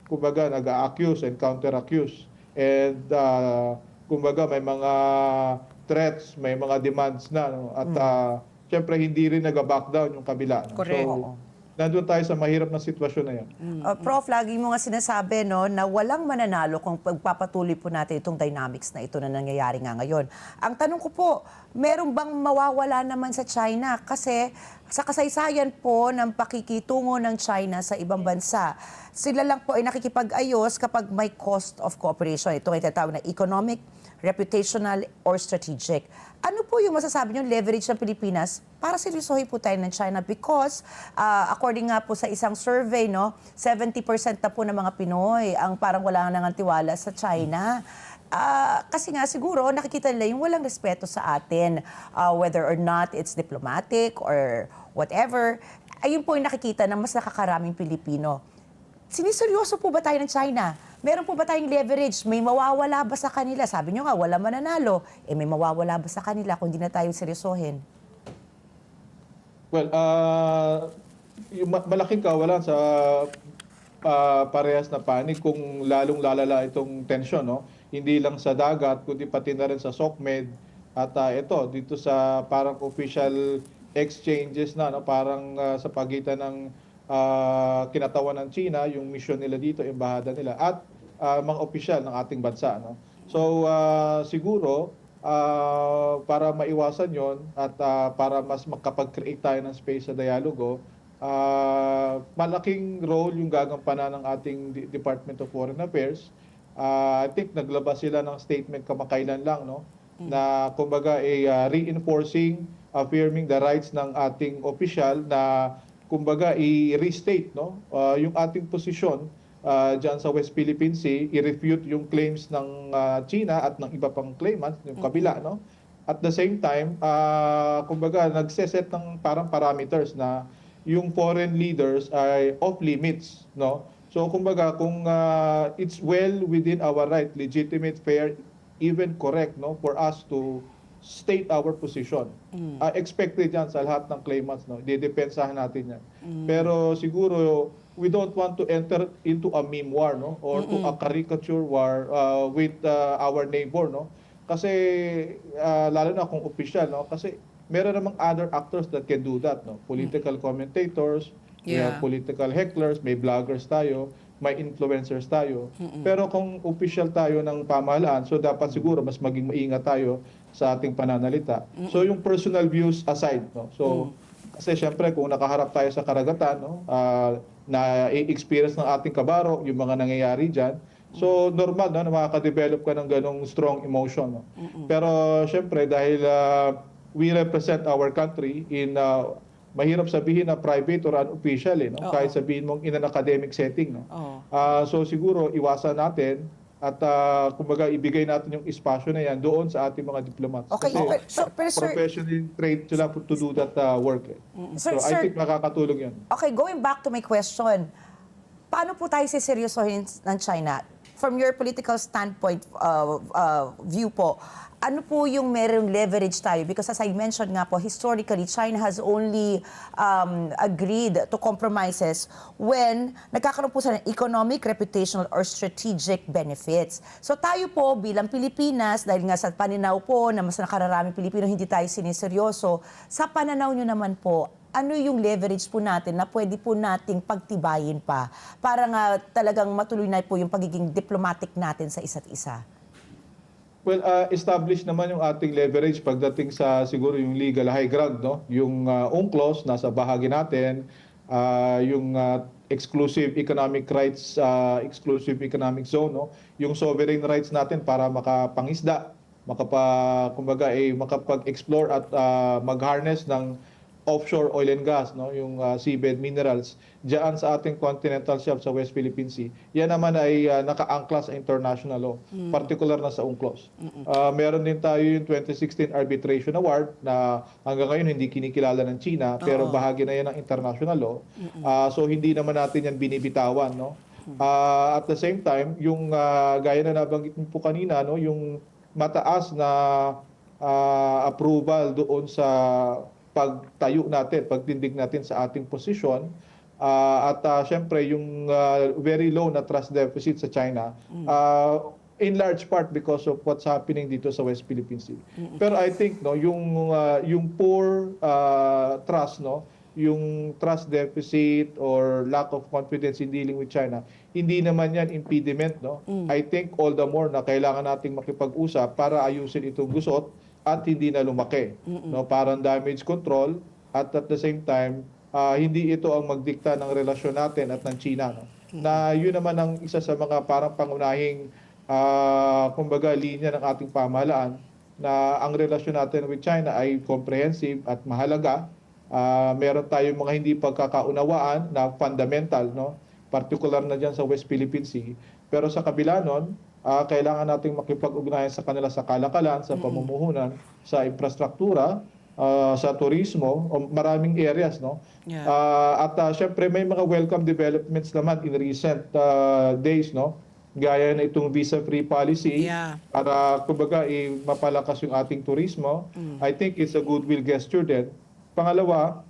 kumbaga nag-accuse and counter-accuse. And kumbaga may mga threats, may mga demands na, no? At syempre hindi rin nag-back down yung kabila, no? Correct. So nandun tayo sa mahirap na sitwasyon na yan. Prof, lagi mo nga sinasabi, no, na walang mananalo kung pagpapatuloy po natin itong dynamics na ito na nangyayari nga ngayon. Ang tanong ko po, meron bang mawawala naman sa China? Kasi sa kasaysayan po ng pakikitungo ng China sa ibang bansa, sila lang po ay nakikipag-ayos kapag may cost of cooperation. Ito ay tinatawag na economic, reputational, or strategic. Ano po yung masasabi niyo leverage ng Pilipinas para seryosohin po tayo ng China? Because according nga po sa isang survey, no, 70% na po ng mga Pinoy ang parang wala nang tiwala sa China. Kasi nga siguro nakikita nila yung walang respeto sa atin, whether or not it's diplomatic or whatever. Ayun po yung nakikita ng mas nakakaraming Pilipino. Siniseryoso po ba tayo ng China? Meron po ba tayong leverage? May mawawala ba sa kanila? Sabi nyo nga, wala mananalo. May mawawala ba sa kanila kung di na tayo seryosohin? Well, yung malaking kawalan sa parehas na panig kung lalong lalala itong tensyon, no? Hindi lang sa dagat, kundi pati na rin sa SOCMED. At ito, dito sa parang official exchanges na, no? Parang sa pagitan ng kinatawan ng China, yung mission nila dito, embahada nila, at mga opisyal ng ating bansa, no? So, siguro, para maiwasan yon at para mas makapag-create tayo ng space sa dialogo, malaking role yung gagampanan ng ating Department of Foreign Affairs. I think naglabas sila ng statement kamakailan lang, no? Na kumbaga reinforcing, affirming the rights ng ating opisyal na kumbaga i-restate, no, yung ating posisyon dyan sa West Philippine Sea, i-refute yung claims ng China at ng iba pang claimants, yung kabila, no? At the same time, kumbaga nagse-set ng parang parameters na yung foreign leaders ay off limits, no? So kumbaga kung it's well within our right, legitimate, fair, even correct, no, for us to state our position. Expected yan sa lahat ng claimants, no? Didepensahan natin yan. Pero siguro, we don't want to enter into a meme war, no? Or to a caricature war with our neighbor, no? Kasi, lalo na kung official, no? Kasi, meron namang other actors that can do that, no? Political commentators, we have political hecklers, may vloggers tayo, may influencers tayo. Pero kung official tayo ng pamahalaan, so dapat siguro mas maging maingat tayo sa ating pananalita. So yung personal views aside, no? So kasi syempre kung nakaharap tayo sa karagatan, no, na experience ng ating kabaro, yung mga nangyayari diyan, so normal, no, na makaka-develop ka ng ganong strong emotion, no? Pero syempre dahil we represent our country in mahirap sabihin na private or unofficial, no? Kahit sabihin mong in an academic setting, no? So siguro iwasan natin at kumbaga ibigay natin yung espasyo na yan doon sa ating mga diplomats. Okay, Kasi okay. So, pero sir, professionally trained sila to do that work. Sir, So I think makakatulong yan. okay, going back to my question, paano po tayo siseryosohin ng China? From your political standpoint, view po, ano po yung merong leverage tayo? Because as I mentioned nga po, historically, China has only agreed to compromises when nagkakaroon po sa economic, reputational, or strategic benefits. So tayo po bilang Pilipinas, dahil nga sa pananaw po na mas nakararaming Pilipino, hindi tayo siniseryoso, sa pananaw nyo naman po, ano yung leverage po natin na pwede po nating pagtibayin pa para nga talagang matuloy na po yung pagiging diplomatic natin sa isa't isa? Well, established naman yung ating leverage pagdating sa siguro yung legal high ground, no? Yung UNCLOS nasa bahagi natin, yung exclusive economic rights, exclusive economic zone, no? Yung sovereign rights natin para makapangisda, kumbaga makapag-explore at mag-harness ng offshore oil and gas, no, yung seabed minerals diyan sa ating continental shelf sa West Philippine Sea. Yan naman ay naka-angkla sa international law, particular na sa UNCLOS. Meron din tayo yung 2016 Arbitration Award na hanggang ngayon hindi kinikilala ng China pero bahagi na yan ng international law. So hindi naman natin yan binibitawan, no. At the same time, yung gaya na nabanggit mo po kanina, no, yung mataas na approval doon sa pagtayo natin, pagtindig natin sa ating posisyon, at syempre yung very low na trust deficit sa China, in large part because of what's happening dito sa West Philippine Sea. Pero I think, no, yung poor trust, no, yung trust deficit or lack of confidence in dealing with China, hindi naman yan impediment, no. I think all the more na kailangan nating makipag-usap para ayusin itong gusot at hindi na lumaki, no, parang damage control, at the same time hindi ito ang magdikta ng relasyon natin at ng China, no, na yun naman ang isa sa mga parang pangunahing kumbaga linya ng ating pamahalaan, na ang relasyon natin with China ay comprehensive at mahalaga. Meron tayong mga hindi pagkakaunawaan na fundamental, no, particular na dyan sa West Philippine Sea, pero sa kabila nun, kailangan nating makipag-ugnayan sa kanila sa kalakalan, sa pamumuhunan, sa infrastruktura, sa turismo, o maraming areas, no. At syempre may mga welcome developments naman in recent days, no, gaya na itong visa-free policy para kumbaga mapalakas yung ating turismo. I think it's a goodwill gesture din. Pangalawa,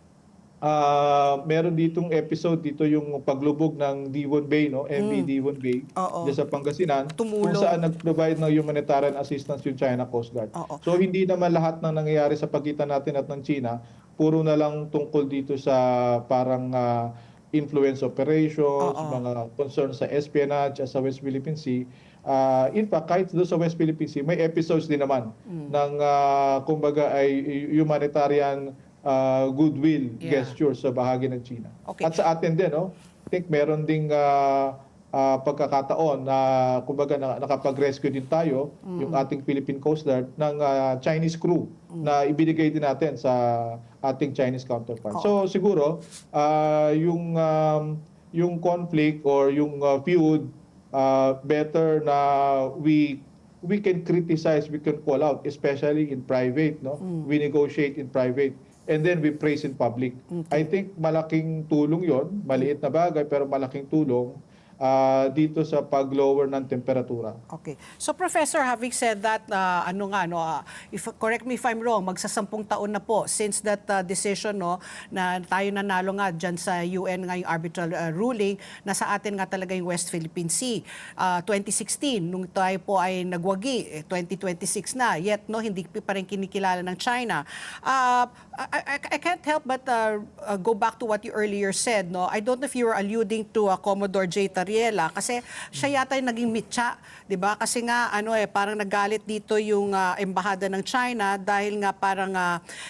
meron ditong episode dito yung paglubog ng Dewon Bay, no, MV Dewon Bay, dyan sa Pangasinan, kung saan nag-provide ng humanitarian assistance yung China Coast Guard. So hindi naman lahat ng nangyayari sa pagitan natin at ng China puro na lang tungkol dito sa parang influence operations, mga concerns sa espionage sa West Philippine Sea. In fact, kahit doon sa West Philippine Sea, may episodes din naman ng kumbaga ay humanitarian goodwill gesture sa bahagi ng China. At sa atin din, no, I think meron ding pagkakataon na kumbaga nakapag-rescue din tayo, yung ating Philippine Coast Guard, ng Chinese crew na ibinigay din natin sa ating Chinese counterpart. So siguro yung conflict or yung feud, better na we can criticize, we can call out, especially in private, no. We negotiate in private and then we praise in public. I think malaking tulong yon, maliit na bagay pero malaking tulong dito sa pag-lower ng temperatura. Okay. So Professor, having said that, correct me if I'm wrong, magsa-10 taon na po since that decision, no, na tayo nanalo nga dyan sa UN nga yung arbitral ruling na sa atin nga talaga yung West Philippine Sea. 2016, nung tayo po ay nagwagi, 2026 na, yet no, hindi pa rin kinikilala ng China. I can't help but go back to what you earlier said, no. I don't know if you were alluding to Commodore J. Tariela kasi siya yata yung naging mitya, 'di ba? Kasi nga parang nagalit dito yung embahada ng China dahil nga parang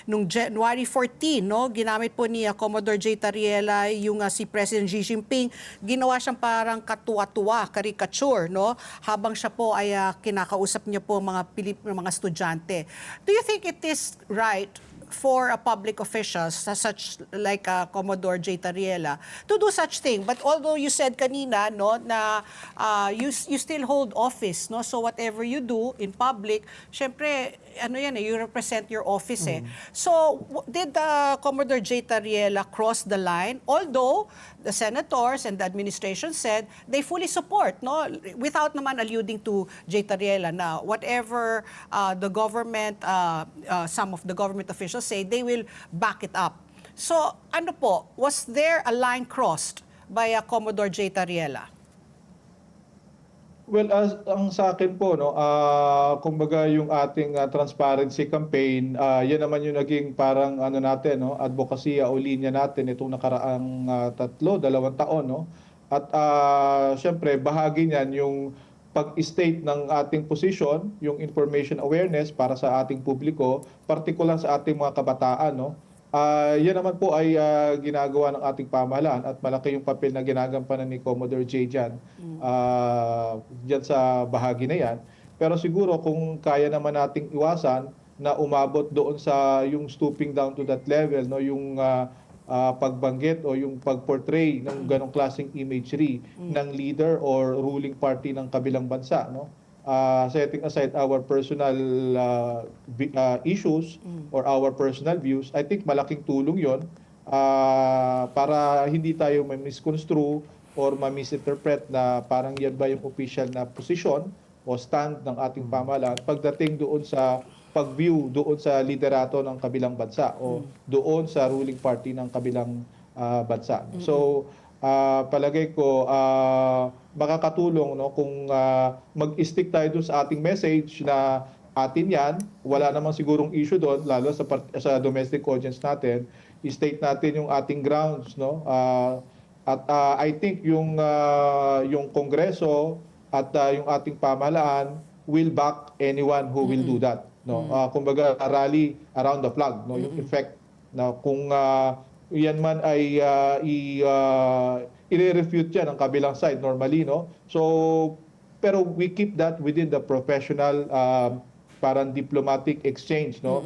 nung January 14, no, ginamit po ni Commodore J. Tariela yung si President Xi Jinping, ginawa siyang parang katuwa-tuwa, caricature, no, habang siya po ay kinakausap niya po mga estudyante. Do you think it is right for public officials such like Commodore J. Tariela to do such thing? But although you said kanina, no, na you still hold office, no, so whatever you do in public, syempre you represent your office. So did Commodore J. Tariela cross the line, although the senators and the administration said they fully support, no, without naman alluding to J. Tariela na whatever the government, some of the government officials say, they will back it up. So was there a line crossed by Commodore J. Tariela? Well, ang sa akin po, no, kumbaga yung ating transparency campaign, yan naman yung naging parang natin, no, advocacy o linya natin itong nakaraang 2 taon, no. At syempre bahagi niyan yung pag-state ng ating position, yung information awareness para sa ating publiko, particular sa ating mga kabataan, no. Yan naman po ay ginagawa ng ating pamahalaan at malaki yung papel na ginagampanan ni Commodore J. dyan sa bahagi na yan. Pero siguro kung kaya naman nating iwasan na umabot doon sa yung stooping down to that level, no, yung pagbanggit o yung pagportray ng ganong klaseng imagery ng leader or ruling party ng kabilang bansa, no. Setting aside our personal issues or our personal views, I think malaking tulong 'yon para hindi tayo ma-misconstrue or ma-misinterpret na parang yan ba yung official na posisyon o stand ng ating pamahalaan pagdating doon sa pag-view doon sa liderato ng kabilang bansa o doon sa ruling party ng kabilang bansa. So, palagay ko makakatulong, no, kung mag-stick tayo doon sa ating message na atin yan, wala namang sigurong issue doon, lalo sa domestic audience natin, i-state natin yung ating grounds, no. At I think yung Kongreso at yung ating pamahalaan will back anyone who will do that, no. Kumbaga rally around the flag, no, yung effect na kung yan man ay i-refute yan ang kabilang side normally, no. So pero we keep that within the professional parang diplomatic exchange, no,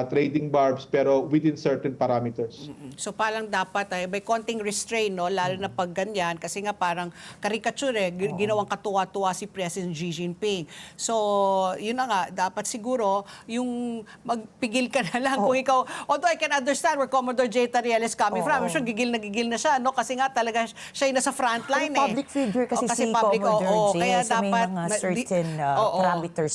trading barbs, pero within certain parameters. So parang dapat may konting restraint, no, lalo na pag ganyan, kasi nga parang caricature ginawang katuwa-tuwa si President Xi Jinping. So yun na nga, dapat siguro yung magpigil ka na lang kung ikaw, although I can understand where Commodore J. Tariel is coming from. I'm sure gigil na siya, no, kasi nga talaga siya yung nasa frontline Public figure kasi si Commodore J. Kaya So may dapat mga certain parameters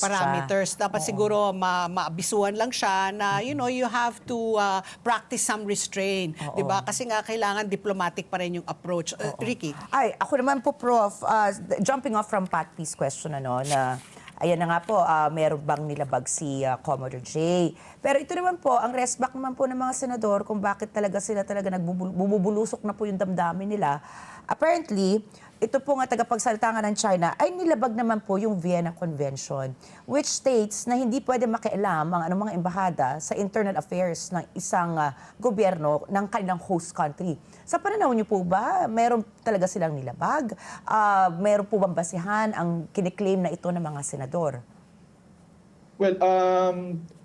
siya. Dapat siguro maabisuhan lang siya na, you know, you have to practice some restraint. Di ba? Kasi nga kailangan diplomatic pa rin yung approach. Ricky? Ay, ako naman po, Prof, jumping off from Pat P's question, ano, na ayan na nga po, meron bang nilabag si Commodore J. Pero ito naman po, ang respect naman po ng mga senador kung bakit talaga sila bumubulusok na po yung damdamin nila. Apparently, ito po nga tagapagsalita nga ng China ay nilabag naman po yung Vienna Convention, which states na hindi pwede makialam ang mga embahada sa internal affairs ng isang gobyerno ng kanilang host country. Sa pananaw niyo po ba, meron talaga silang nilabag? Meron po bang basihan ang kiniklaim na ito ng mga senador? Well,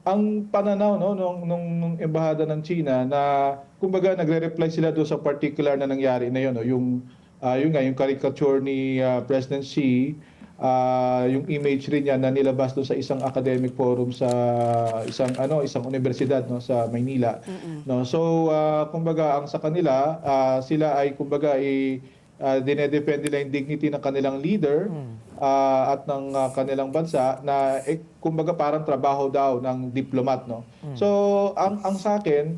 ang pananaw, no, nung embahada ng China na kumbaga nagre-reply sila doon sa particular na nangyari na yun, no, yung caricature ni President Xi, yung imagery niya na nilabas doon sa isang academic forum sa isang universidad, no, sa Maynila. No, so kumbaga ang sa kanila, sila ay kumbaga dinedefend nila yung dignity ng kanilang leader at ng kanilang bansa na kumbaga parang trabaho daw ng diplomat, no. So ang sa akin,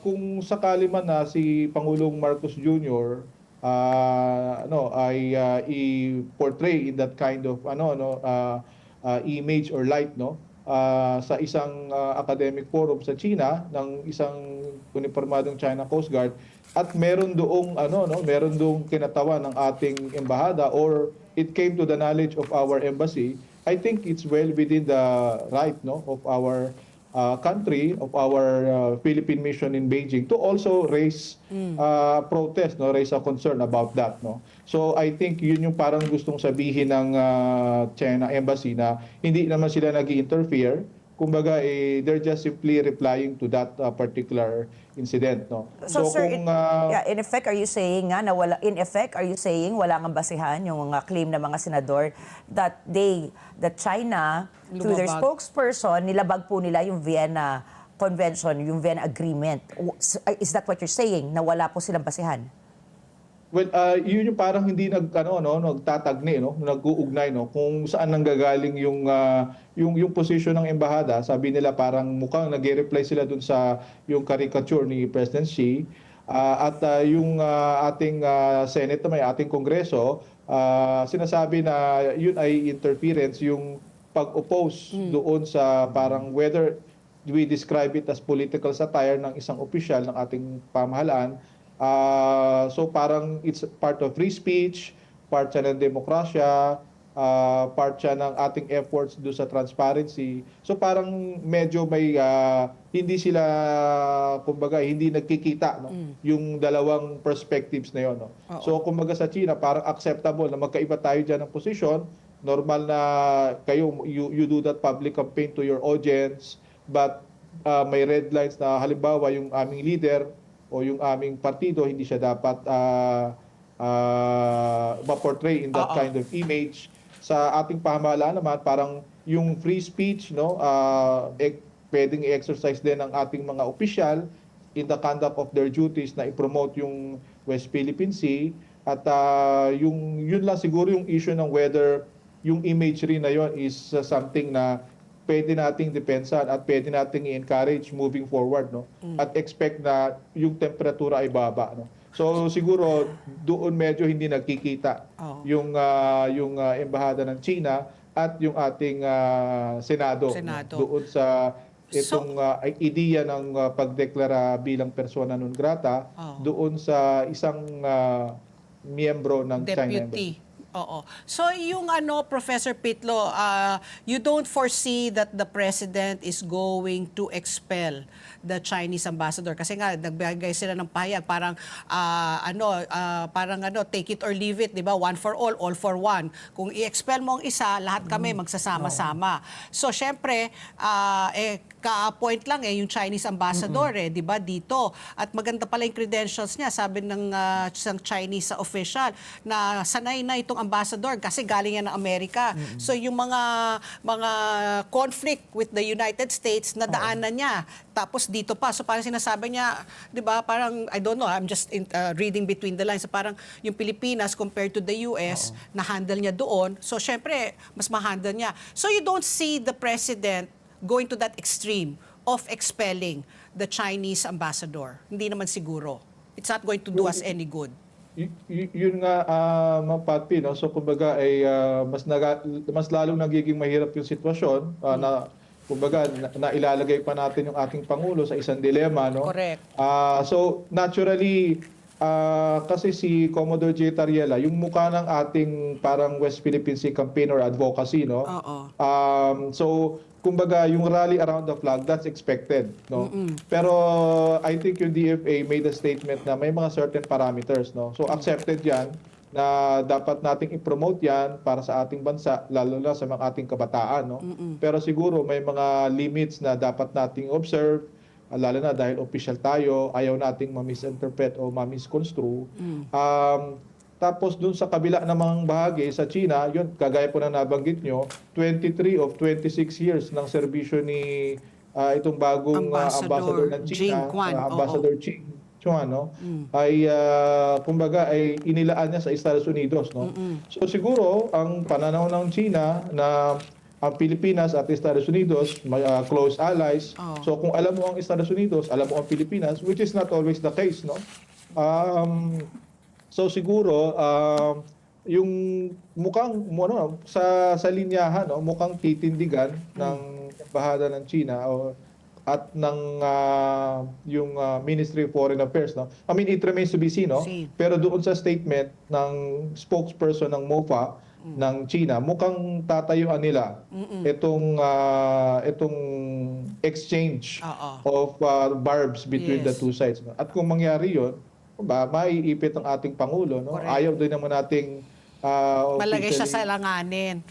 kung sakali man na si Pangulong Marcos Jr. Ay i-portray in that kind of image or light, no, sa isang academic forum sa China ng isang uniformadong China Coast Guard at meron doong kinatawan ng ating embahada or it came to the knowledge of our embassy, I think it's well within the right, no, of our country, of our Philippine mission in Beijing to also raise protest, no, raise a concern about that, no. So I think yun yung parang gustong sabihin ng China embassy na hindi naman sila nag-interfere, kumbaga they're just simply replying to that particular incident, no. So sir, kung in effect are you saying wala ngang basihan yung claim ng mga senador that China through their spokesperson nilabag po nila yung Vienna Convention, yung Vienna Agreement? Is that what you're saying, na wala po silang basihan? Well, yun yung parang hindi nagtatagni, no, nag-uugnay, no, kung saan nanggagaling yung position ng embahada. Sabi nila parang mukhang nag-reply sila dun sa yung caricature ni President Xi at yung ating Senate, may ating Kongreso, sinasabi na yun ay interference, yung pag-oppose doon sa parang whether we describe it as political satire ng isang opisyal ng ating pamahalaan. So parang it's part of free speech, part siya ng demokrasya, part siya ng ating efforts do sa transparency. So parang medyo may hindi sila, kumbaga hindi nagkikita, no, yung dalawang perspectives na yon, no. So kumbaga sa China parang acceptable na magkaiba tayo diyan ng posisyon normal na kayo, you do that public campaign to your audience, but may red lines na halimbawa yung aming leader o yung aming partido, hindi siya dapat ma-portray in that kind of image. Sa ating pamahalaan naman, parang yung free speech, no, pwedeng i-exercise din ng ating mga opisyal in the conduct of their duties na i-promote yung West Philippine Sea. At yun lang siguro yung issue ng whether yung imagery na yon is something na pwede nating depensahan at pwede nating i-encourage moving forward, no? At expect na yung temperatura ay baba, no? So siguro doon medyo hindi nagkikita yung embahada ng China at yung ating Senado. Senado. Doon sa itong ideya ng pagdeklara bilang persona non grata doon sa isang miyembro ng China Embassy. Deputy. Oo. So yung Professor Pitlo, you don't foresee that the president is going to expel the Chinese ambassador kasi nga nagbigay sila ng pahayag parang take it or leave it, 'di ba? One for all for one. Kung i-expel mo ang isa, lahat kami magsasama-sama. So syempre ka-point lang yung Chinese ambassador 'di ba dito. At maganda pala yung credentials niya, sabi ng isang Chinese official na sanay na itong ambassador kasi galing yan ng Amerika. So yung mga conflict with the United States nadaanan niya. Tapos dito pa, so parang sinasabi niya, 'di ba, parang I don't know, I'm just reading between the lines. So parang yung Pilipinas compared to the US, na-handle niya doon. So syempre, mas ma-handle niya. So you don't see the president going to that extreme of expelling the Chinese ambassador. Hindi naman siguro. It's not going to do us any good. Yun nga, Ma'am Patpi, no? So kumbaga ay mas lalong nagiging mahirap yung sitwasyon na kumbaga nailalagay pa natin yung ating Pangulo sa isang dilema, no? Correct. So naturally, kasi si Commodore J. Tariela, yung mukha ng ating parang West Philippine Sea campaign or advocacy, no? So kumbaga yung rally around the flag, that's expected, no? Pero I think yung DFA made a statement na may mga certain parameters, no? So accepted yan na dapat nating i-promote yan para sa ating bansa, lalo na sa mga ating kabataan, no? Pero siguro may mga limits na dapat nating observe, lalo na dahil official tayo, ayaw nating ma-misinterpret o ma-misconstrue. Tapos dun sa kabila namang bahagi sa China, yun, kagaya po na nabanggit nyo, 23 of 26 years ng serbisyo ni itong bagong ambassador ng China, Ambassador Ching Chuan, no? Ay kumbaga ay inilaan niya sa Estados Unidos, no? So siguro ang pananaw ng China na ang Pilipinas at Estados Unidos close allies. So kung alam mo ang Estados Unidos, alam mo ang Pilipinas, which is not always the case, no? So siguro yung mukhang sa linyahan, no, mukhang titindigan ng embahada ng China at ng yung Ministry of Foreign Affairs, no. I mean, it remains to be seen, no. Pero doon sa statement ng spokesperson ng MOFA ng China, mukhang tatayuan nila itong exchange of barbs between the two sides, no? At kung mangyari 'yon, maiipit ang ating Pangulo, no? Ayaw din naman nating malagay siya sa langanin.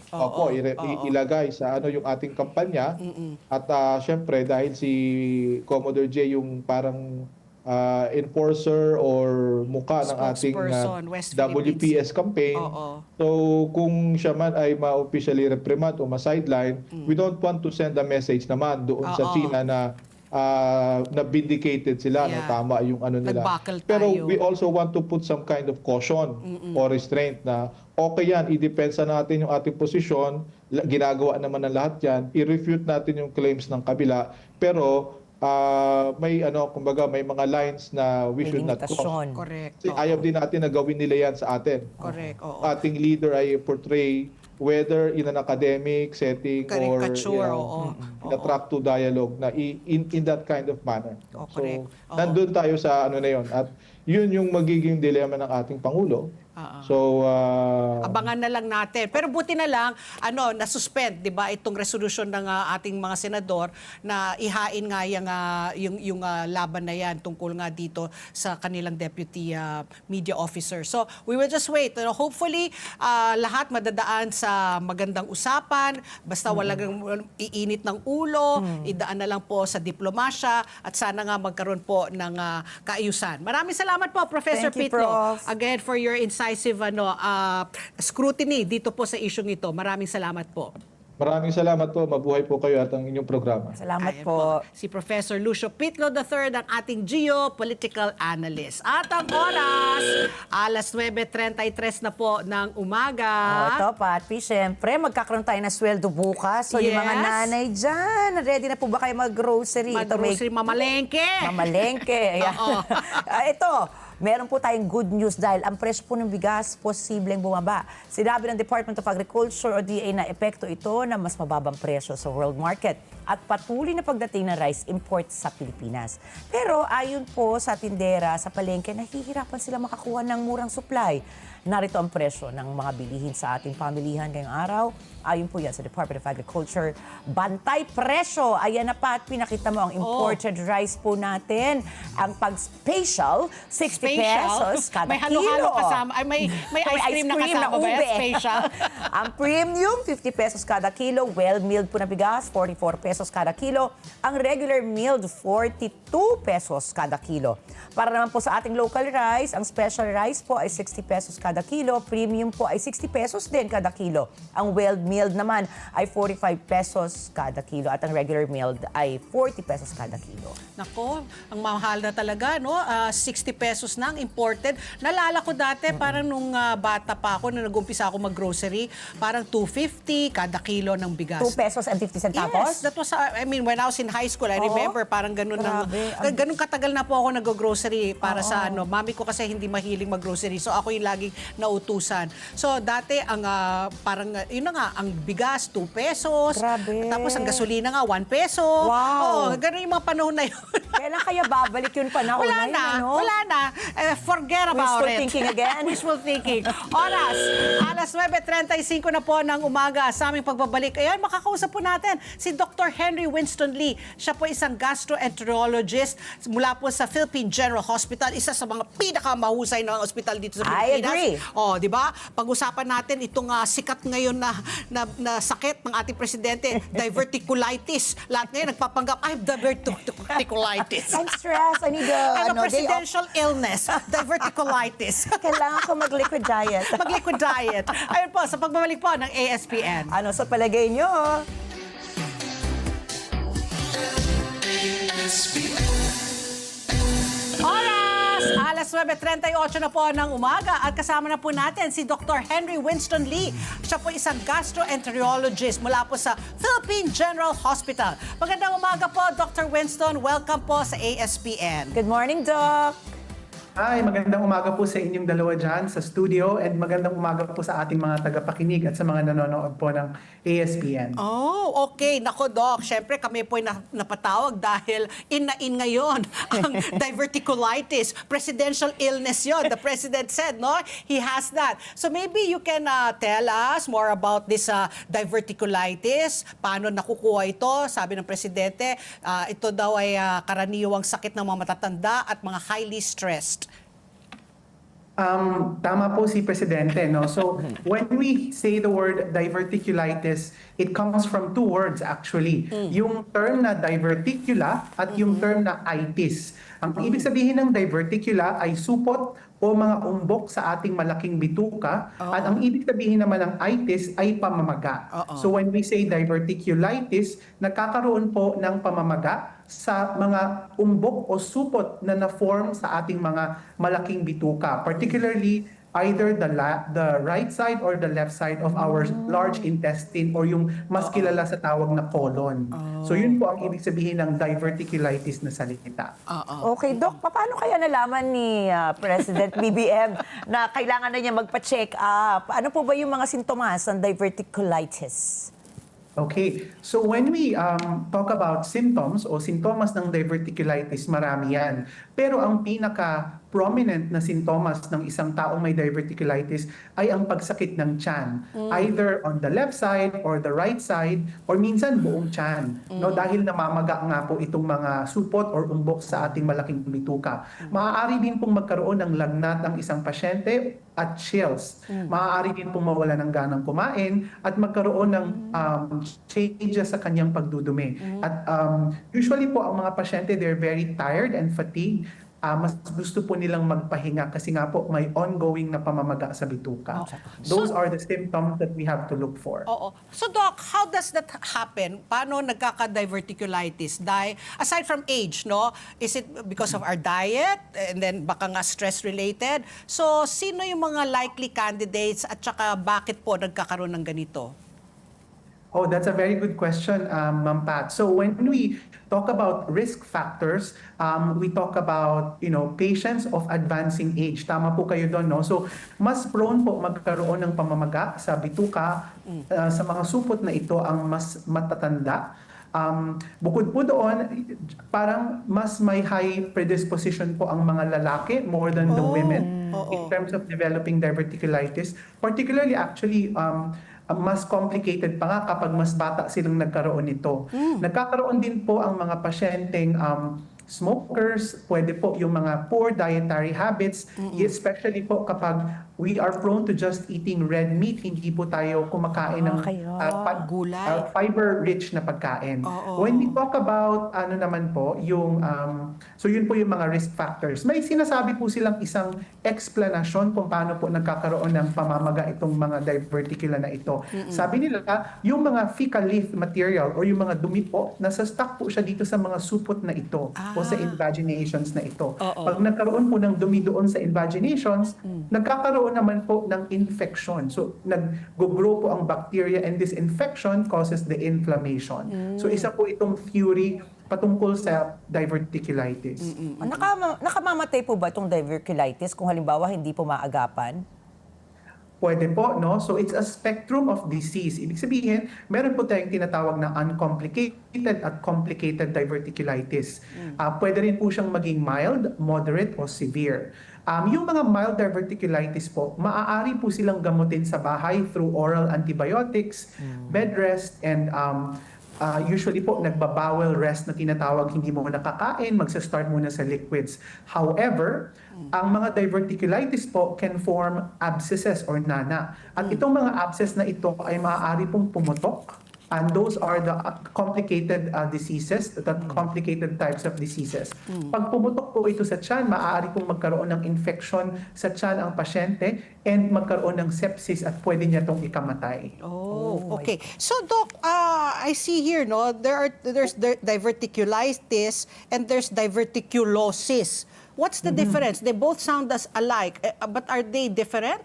Ilagay sa yung ating kampanya. At syempre dahil si Commodore J yung parang enforcer or mukha ng ating WPS campaign. So kung siya man ay ma-officially reprimand o ma-sideline, we don't want to send a message naman doon sa China na na-vindicated sila, no, tama yung nila. Pero we also want to put some kind of caution or restraint na okay yan, i-depensa natin yung ating posisyon, ginagawa naman ng lahat yan, i-refute natin yung claims ng kabila, pero may kumbaga may mga lines na we should not cross. Correct. Kasi ayaw din natin na gawin nila yan sa atin. Correct. Ating leader ay portray whether in an academic setting or in a track to dialogue na in that kind of manner. So nandun tayo sa na yon. At yun yung magiging dilema ng ating Pangulo. So, Abangan na lang natin. Pero buti na lang, na-suspend, di ba, itong resolution ng ating mga senador na ihain nga yung laban na yan tungkol nga dito sa kanilang deputy media officer. So, we will just wait. Hopefully, lahat madadaan sa magandang usapan, basta walang iinit ng ulo, idaan na lang po sa diplomasya, at sana nga magkaroon po ng kaayusan. Maraming salamat po, Professor Thank you, Pitlo, Prof. again for your incisive scrutiny dito po sa isyung ito. Maraming salamat po. maraming salamat po. Mabuhay po kayo at ang inyong programa. Salamat Ayan po. Si Professor Lucio Pitlo III, ang ating geopolitical analyst. At ang oras, alas 9:33 na po ng umaga. Ito, Patpi, syempre, magkakaroon tayo ng sweldo bukas. So, yung mga Yes. nanay dyan, ready na po ba kayo mag-grocery? Mag-grocery, mamalengke. Mamalengke. Ayan. Oo. Ito, meron po tayong good news dahil ang presyo po ng bigas posibleng bumaba. Sinabi ng Department of Agriculture o DA na epekto ito na mas mababang presyo sa world market at patuloy na pagdating ng rice imports sa Pilipinas. Pero ayon po sa tindera sa palengke, nahihirapan sila makakuha ng murang supply. Narito ang presyo ng mga bilihin sa ating pamilihan ngayong araw. Ayon po yan sa Department of Agriculture. Bantay presyo. Ayan na, Pat, pinakita mo ang imported rice po natin. Ang pag-special, 60 pesos kada May kilo. halo-halo kasama. Ay, may ice cream na kasama ba yan? ube. Special. Ang premium, 50 pesos kada kilo. Well-milled po na bigas, 44 pesos kada kilo. Ang regular milled, 42 pesos kada kilo. Para naman po sa ating local rice, ang special rice po ay 60 pesos kada kilo. Premium po ay 60 pesos din kada kilo. Ang well-milled naman ay 45 pesos kada kilo. At ang regular milled ay 40 pesos kada kilo. Nako, ang mahal na talaga, no? 60 pesos na ang imported. Nalala ko dati, parang nung bata pa ako, nung nag-umpisa ako mag-grocery, parang 250 kada kilo ng bigas. 2 pesos and 50 centavos? Yes, that was, when I was in high school, I Oo. remember parang ganun Grabe. ganun katagal na po ako nag-grocery para sa mami ko kasi hindi mahilig mag-grocery. So ako yung laging nautusan. So dati ang yun na nga, ang bigas 2 pesos. Grabe. Tapos ang gasolina nga 1 peso. Wow. Oo, ganun yung mga panahon na yun. Kailan kaya babalik yun panahon Wala na yun, na, ano? wala na. Forget about Wishful it. thinking again? Wishful thinking. Oras, alas 9:35 na po ng umaga sa aming pagbabalik. Ayan, makakausap po natin si Dr. Henry Winston Lee. Siya po isang gastroenterologist mula po sa Philippine General Hospital, isa sa mga pinakamahusay na ospital dito sa I Pilipinas. agree. Oh, di ba? Pag-usapan natin itong sikat ngayon na sakit ng ating presidente, diverticulitis. Lahat ngayon nagpapanggap, I have diverticulitis. I'm stressed. I need I have a day off. presidential illness, diverticulitis. Kailangan ko mag-liquid diet. Mag-liquid diet. Ayun po, sa pagbabalik po ng ASPN. Ano sa palagay nyo? Oras! Alas 9:38 na po ng umaga at kasama na po natin si Dr. Henry Winston Lee. Siya po isang gastroenterologist mula po sa Philippine General Hospital. Magandang umaga po, Dr. Winston. Welcome po sa ASPN. Good morning, Doc. Hi, magandang umaga po sa inyong dalawa dyan sa studio and magandang umaga po sa ating mga tagapakinig at sa mga nanonood po ng ASPN. Oh, okay. Nako, Doc. Siyempre, kami po ay napatawag dahil in ngayon ang diverticulitis. Presidential illness yon. The President said, no? He has that. So maybe you can tell us more about this diverticulitis. Paano nakukuha ito? Sabi ng Presidente, ito daw ay karaniwang sakit ng mga matatanda at mga highly stressed. Tama po si Presidente, no? So, when we say the word diverticulitis, it comes from two words actually. Yung term na diverticula at yung term na itis. Ang ibig sabihin ng diverticula ay supot o mga umbok sa ating malaking bituka at ang ibig sabihin naman ng itis ay pamamaga. So when we say diverticulitis, nagkakaroon po ng pamamaga sa mga umbok o supot na na-form sa ating mga malaking bituka, particularly either the right side or the left side of our large intestine or yung mas kilala sa tawag na colon. So yun po ang ibig sabihin ng diverticulitis na salita. Okay, Doc, paano kaya nalaman ni President BBM na kailangan na niya magpa-check up? Ano po ba yung mga sintomas ng diverticulitis? Okay, so when we talk about symptoms o sintomas ng diverticulitis, marami yan. Pero ang pinaka prominent na sintomas ng isang taong may diverticulitis ay ang pagsakit ng tiyan, either on the left side or the right side or minsan buong tiyan, no, dahil namamaga nga po itong mga supot or umbok sa ating malaking bituka. Maaari din pong magkaroon ng lagnat ang isang pasyente at chills. Maaari din pong mawala ng ganang kumain at magkaroon ng changes sa kanyang pagdudumi. At usually po ang mga pasyente, they're very tired and fatigued. Mas gusto po nilang magpahinga kasi nga po may ongoing na pamamaga sa bituka. Those are the symptoms that we have to look for. Oo. So Doc, how does that happen? Paano nagkaka-diverticulitis? Aside from age, no? Is it because of our diet? And then baka nga stress-related? So sino yung mga likely candidates at saka bakit po nagkakaroon ng ganito? Oh, that's a very good question, Ma'am Pat. So when we talk about risk factors, we talk about, patients of advancing age. Tama po kayo doon, no? So mas prone po magkaroon ng pamamaga sa bituka sa mga supot na ito ang mas matatanda. Bukod po doon, parang mas may high predisposition po ang mga lalaki more than the women in terms of developing diverticulitis. Particularly actually, mas complicated pa nga kapag mas bata silang nagkaroon nito. Nagkakaroon din po ang mga pasyenteng smokers, pwede po yung mga poor dietary habits, especially po kapag we are prone to just eating red meat, hindi po tayo kumakain ng gulay. fiber-rich na pagkain. When we talk about naman po, yung so yun po yung mga risk factors. May sinasabi po silang isang explanation kung paano po nagkakaroon ng pamamaga itong mga diverticula na ito. Sabi nila, yung mga fecal leaf material or yung mga dumi po, nasa stock po siya dito sa mga supot na ito o sa invaginations na ito. Pag nagkaroon po ng dumi doon sa invaginations, nagkakaroon naman po ng infection. So, nag-grow po ang bacteria and this infection causes the inflammation. So, isa po itong theory patungkol sa diverticulitis. Nakamamatay po ba itong diverticulitis kung halimbawa hindi po maagapan? Pwede po, no? So it's a spectrum of disease. Ibig sabihin, meron po tayong tinatawag na uncomplicated at complicated diverticulitis. Pwede rin po siyang maging mild, moderate, o severe. Yung mga mild diverticulitis po, maaari po silang gamutin sa bahay through oral antibiotics, bed rest, and usually po nagbabowel rest na tinatawag, hindi mo nakakain, magsa-start muna sa liquids. However, ang mga diverticulitis po can form abscesses or nana. At itong mga abscess na ito ay maaari pong pumutok. And those are the complicated diseases, the complicated types of diseases. Pag pumutok po ito sa tiyan, maaari pong magkaroon ng infection sa tiyan ang pasyente and magkaroon ng sepsis at pwede niya itong ikamatay. Oh, okay. So Doc, I see here, no, there's diverticulitis and there's diverticulosis. What's the difference? They both sound as alike, but are they different?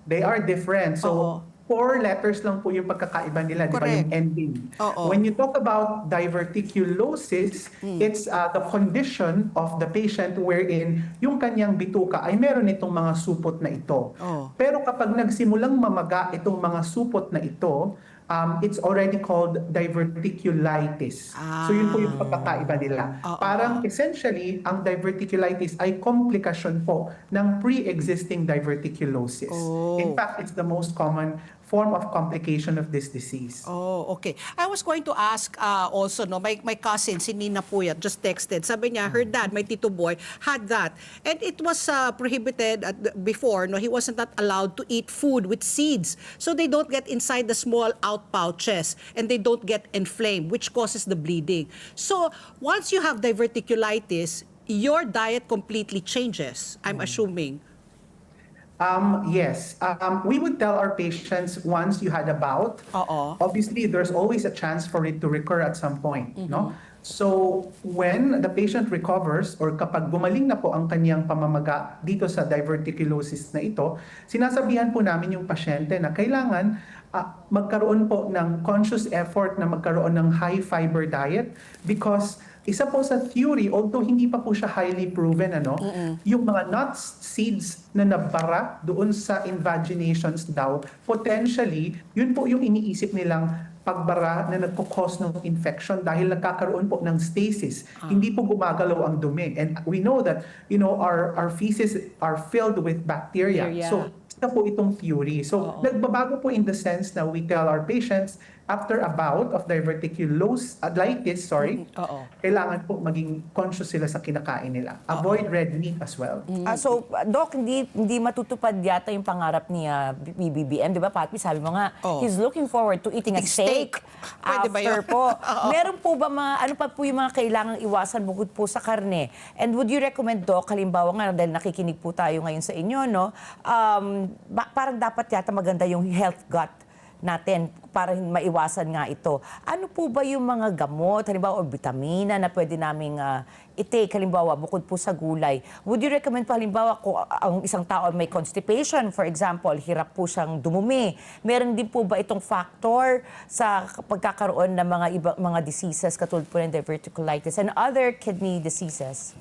They are different. So, 4 letters lang po yung pagkakaiba nila, di ba, yung ending. When you talk about diverticulosis, it's the condition of the patient wherein yung kanyang bituka ay meron itong mga supot na ito. Pero kapag nagsimulang mamaga itong mga supot na ito, it's already called diverticulitis. So yun po yung pagkakaiba nila. Parang essentially, ang diverticulitis ay komplikasyon po ng pre-existing diverticulosis. In fact, it's the most common form of complication of this disease. Oh, okay. I was going to ask also, no, my cousin, si Nina Puyat, just texted. Sabi niya, her dad, my Tito Boy, had that. And it was prohibited before, no, he wasn't not allowed to eat food with seeds. So they don't get inside the small out pouches and they don't get inflamed, which causes the bleeding. So once you have diverticulitis, your diet completely changes, I'm assuming. Yes. We would tell our patients once you had a bout, obviously there's always a chance for it to recur at some point, no? So when the patient recovers or kapag gumaling na po ang kanyang pamamaga dito sa diverticulosis na ito, sinasabihan po namin yung pasyente na kailangan magkaroon po ng conscious effort na magkaroon ng high fiber diet because isa po sa theory, although hindi pa po siya highly proven, yung mga nuts, seeds na nabara doon sa invaginations daw, potentially, yun po yung iniisip nilang pagbara na nagkukos ng infection dahil nagkakaroon po ng stasis. Hindi po gumagalaw ang dumi. And we know that, our feces are filled with bacteria. Bacteria. So, isa po itong theory. So, nagbabago po in the sense na we tell our patients, after a bout of diverticulitis, kailangan po maging conscious sila sa kinakain nila. Avoid red meat as well. So, Doc, hindi matutupad yata yung pangarap ni BBBM, di ba, Patty? Sabi mo nga, he's looking forward to eating a steak Pwede ba after yun? po. Meron po ba ano pa po yung mga kailangang iwasan bukod po sa karne? And would you recommend, Doc, halimbawa nga, dahil nakikinig po tayo ngayon sa inyo, no? Parang dapat yata maganda yung health gut natin para maiwasan nga ito. Ano po ba yung mga gamot, halimbawa, o vitamina na pwede naming i-take, halimbawa, bukod po sa gulay? Would you recommend po, halimbawa, kung ang isang tao may constipation, for example, hirap po siyang dumumi, meron din po ba itong factor sa pagkakaroon ng mga diseases katulad po ng diverticulitis and other kidney diseases?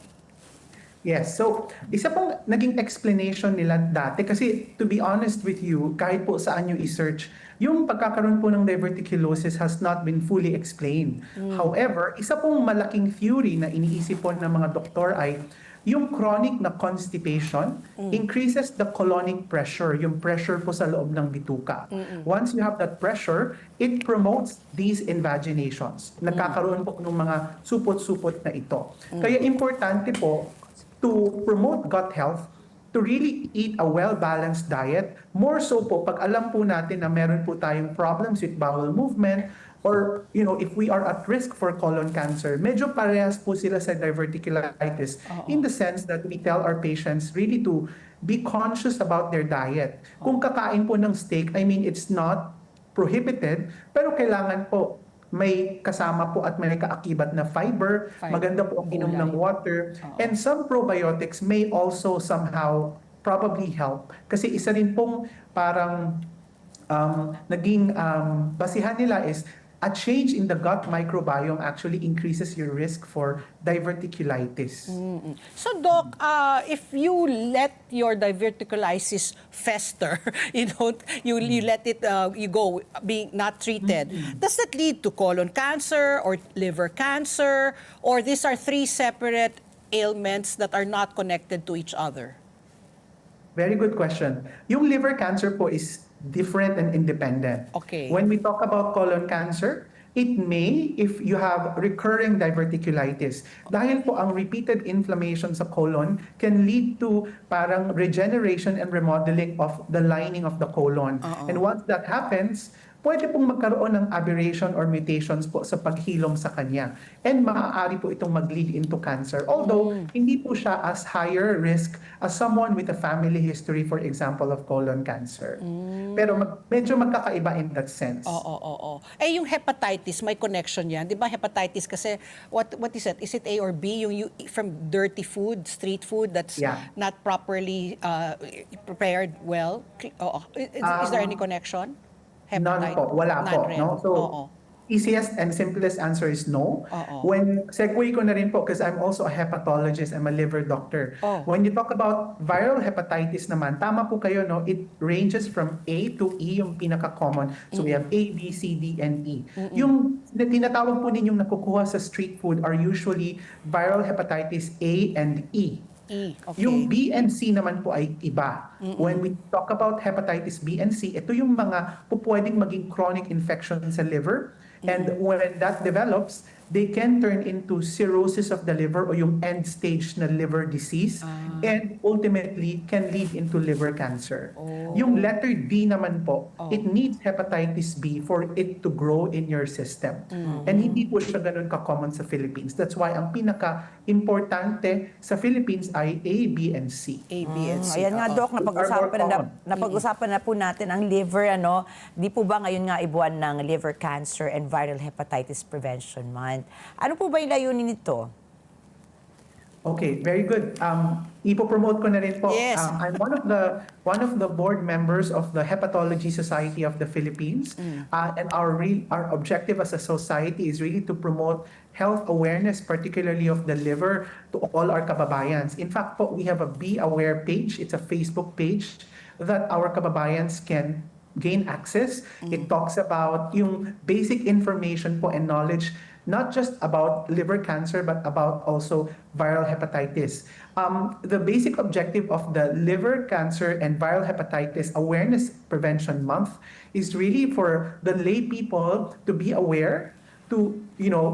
Yes. So, isa pong naging explanation nila dati, kasi to be honest with you, kahit po saan nyo i-search, yung pagkakaroon po ng diverticulosis has not been fully explained. However, isa pong malaking theory na iniisip po ng mga doktor ay yung chronic na constipation increases the colonic pressure, yung pressure po sa loob ng bituka. Once you have that pressure, it promotes these invaginations. Nagkakaroon po ng mga supot-supot na ito. Kaya importante po to promote gut health, to really eat a well-balanced diet. More so po, pag alam po natin na meron po tayong problems with bowel movement, or if we are at risk for colon cancer, medyo parehas po sila sa diverticulitis in the sense that we tell our patients really to be conscious about their diet. Kung kakain po ng steak, I mean, it's not prohibited, pero kailangan po may kasama po at may kaakibat na fiber. Maganda po ang inom ng water. And some probiotics may also somehow probably help. Kasi isa rin pong parang naging basihan nila is a change in the gut microbiome actually increases your risk for diverticulitis. So, Doc, if you let your diverticulitis fester, you let it you go being not treated, does that lead to colon cancer or liver cancer, or these are three separate ailments that are not connected to each other? Very good question. Yung liver cancer po is different and independent. Okay. When we talk about colon cancer, it may, if you have recurring diverticulitis, dahil po ang repeated inflammation sa colon can lead to parang regeneration and remodeling of the lining of the colon. And once that happens, pwede pong magkaroon ng aberration or mutations po sa paghilom sa kanya. And maaari po itong mag-lead into cancer. Although, hindi po siya as higher risk as someone with a family history, for example, of colon cancer. Pero medyo magkakaiba in that sense. Oo. Eh, yung hepatitis, may connection yan. Di ba hepatitis kasi, what is it? Is it A or B? Yung you eat from dirty food, street food that's not properly prepared well? Is there any connection? None po. Wala po. No? So, easiest and simplest answer is no. When segue ko na rin po, because I'm also a hepatologist, I'm a liver doctor. When you talk about viral hepatitis naman, tama po kayo, no? It ranges from A to E, yung pinaka-common. So we have A, B, C, D, and E. Yung tinatawag po ninyong nakukuha sa street food are usually viral hepatitis A and E. Okay. Yung B and C naman po ay iba. When we talk about hepatitis B and C, ito yung mga pwedeng maging chronic infection sa liver. And when that develops, they can turn into cirrhosis of the liver o yung end stage na liver disease and ultimately can lead into liver cancer. Yung letter D naman po, it needs hepatitis B for it to grow in your system. And hindi po siya ganun ka-common sa Philippines. That's why ang pinaka-importante sa Philippines ay A, B, and C. A, B, and C. Ayan nga, Doc, napag-usapan na po natin ang liver, Di po ba ngayon nga ibuwan ng Liver Cancer and Viral Hepatitis Prevention Month? Ano po ba yung layunin nito? Okay, very good. Ipo-promote ko na rin po. Yes. I'm one of the board members of the Hepatology Society of the Philippines. And our objective as a society is really to promote health awareness, particularly of the liver, to all our kababayans. In fact po, we have a Be Aware page. It's a Facebook page that our kababayans can gain access. It talks about yung basic information po and knowledge, not just about liver cancer, but about also viral hepatitis. The basic objective of the Liver Cancer and Viral Hepatitis Awareness Prevention Month is really for the lay people to be aware, to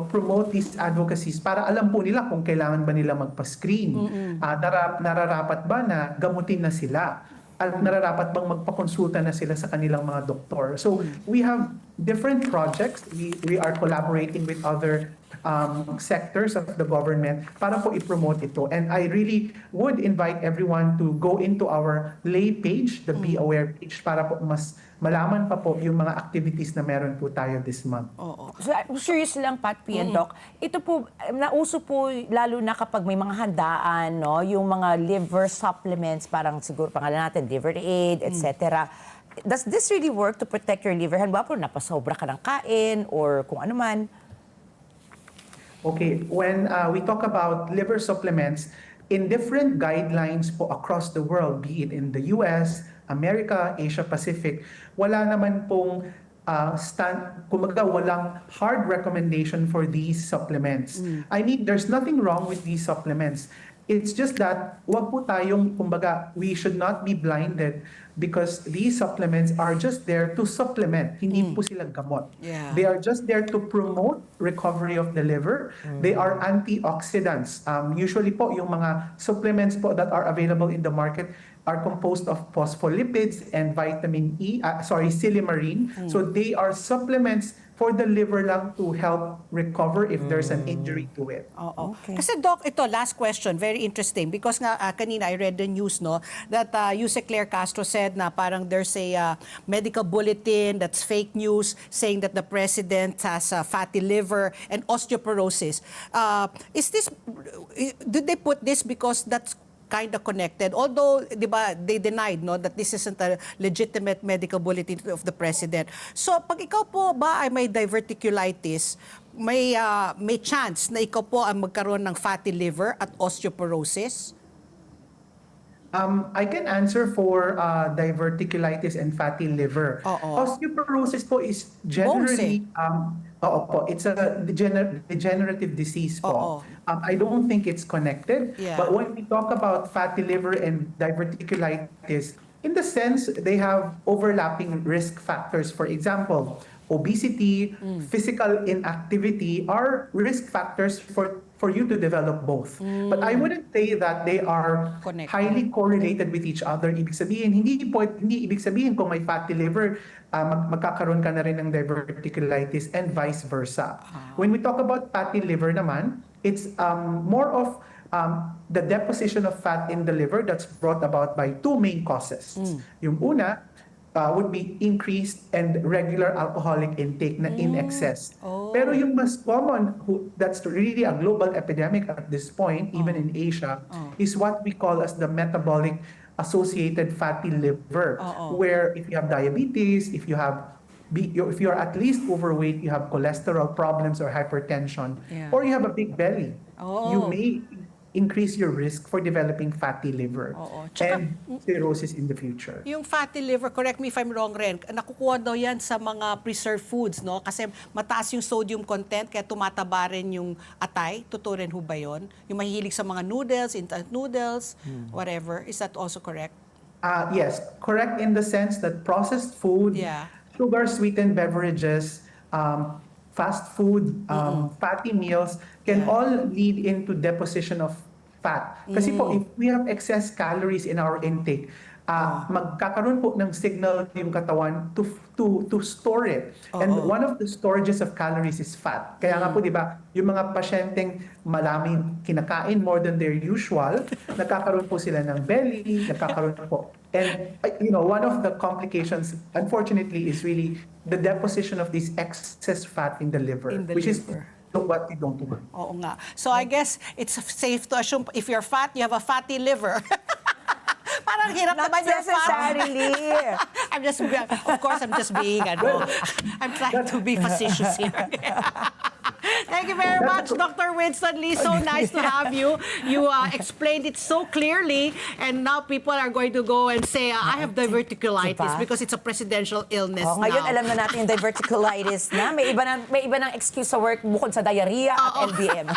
promote these advocacies para alam po nila kung kailangan ba nila magpa-screen. Nararapat ba na gamutin na sila? At nararapat bang magpakonsulta na sila sa kanilang mga doktor? So we have different projects. We are collaborating with other sectors of the government para po i-promote ito. And I really would invite everyone to go into our lay page, the Be Aware page, para po mas malaman pa po yung mga activities na meron po tayo this month. So, I'm curious lang, Pat P. and Doc, ito po, nauso po lalo na kapag may mga handaan, no? Yung mga liver supplements, parang siguro pangalan natin, liver aid, etc. Does this really work to protect your liver? Halimbawa po, napasobra ka ng kain or kung ano man? Okay, when we talk about liver supplements, in different guidelines po across the world, be it in the US, America, Asia Pacific, wala naman pong kumbaga walang hard recommendation for these supplements. I mean, there's nothing wrong with these supplements. It's just that wag po tayong, kumbaga, we should not be blinded because these supplements are just there to supplement. Hindi po sila gamot. Yeah. They are just there to promote recovery of the liver. They are antioxidants. Usually po, yung mga supplements po that are available in the market are composed of phospholipids and vitamin silymarin. So they are supplements for the liver lang to help recover if there's an injury to it. Oo. Kasi Doc, ito, last question, very interesting. Because nga, kanina I read the news, no, that Yuse Claire Castro said na parang there's a medical bulletin that's fake news saying that the president has fatty liver and osteoporosis. Did they put this because that's kind of connected? Although, di ba, they denied, no, that this isn't a legitimate medical bulletin of the president. So, pag ikaw po ba ay may diverticulitis, may chance na ikaw po ang magkaroon ng fatty liver at osteoporosis? I can answer for diverticulitis and fatty liver. Osteoporosis po is generally, it's a degenerative disease po. I don't think it's connected. Yeah. But when we talk about fatty liver and diverticulitis, in the sense they have overlapping risk factors. For example, obesity, physical inactivity are risk factors for you to develop both. But I wouldn't say that they are Connected. highly correlated with each other. Ibig sabihin, hindi ibig sabihin kung may fatty liver, magkakaroon ka na rin ng diverticulitis and vice versa. When we talk about fatty liver naman, it's more of the deposition of fat in the liver that's brought about by two main causes. Yung una would be increased and regular alcoholic intake na in excess. Pero yung mas common, that's really a global epidemic at this point, even in Asia, is what we call as the metabolic associated fatty liver, where if you have diabetes, if you're at least overweight, you have cholesterol problems or hypertension, or you have a big belly, you may increase your risk for developing fatty liver and cirrhosis in the future. Yung fatty liver, correct me if I'm wrong, Ren, nakukuha daw yan sa mga preserved foods, no? Kasi mataas yung sodium content, kaya tumataba rin yung atay. Totoo rin ho ba yun? Yung mahihilig sa mga noodles, instant noodles, whatever. Is that also correct? Yes, correct in the sense that processed food, sugar-sweetened beverages, fast food, fatty meals can all lead into deposition of fat. Kasi po, if we have excess calories in our intake, magkakaroon po ng signal yung katawan to store it. And one of the storages of calories is fat. Kaya nga po, di ba, yung mga pasyenteng maraming kinakain more than their usual, nagkakaroon po sila ng belly, nagkakaroon po. And one of the complications, unfortunately, is really the deposition of this excess fat in the liver, which is what we don't want. Oo nga. So I guess it's safe to assume if you're fat, you have a fatty liver. Parang hirap Not naman you're fat. necessarily. Of course, I'm just being, I'm trying to be facetious here. Thank you very much, Dr. Winston Lee. So nice to have you. You explained it so clearly, and now people are going to go and say, I have diverticulitis Diba? because it's a presidential illness Oh, ngayon now. alam na natin yung diverticulitis na. May iba ng excuse sa work bukod sa diarrhea at LBM.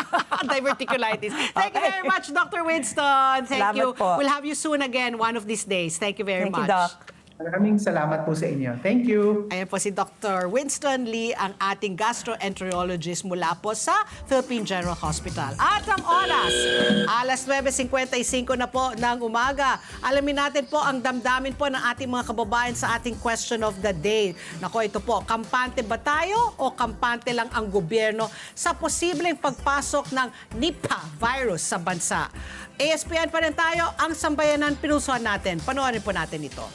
Diverticulitis. Thank you very much, Dr. Winston. Thank Salamat you. po. We'll have you soon again one of these days. Thank you very Thank much. you, Doc. Maraming salamat po sa inyo. Thank you. Ayan po si Dr. Winston Lee, ang ating gastroenterologist mula po sa Philippine General Hospital. At ang oras, alas 9:55 na po ng umaga. Alamin natin po ang damdamin po ng ating mga kababayan sa ating question of the day. Nako, ito po, kampante ba tayo o kampante lang ang gobyerno sa posibleng pagpasok ng Nipah virus sa bansa? ASPN pa rin tayo, ang sambayanan pinusuan natin. Panoorin po natin ito.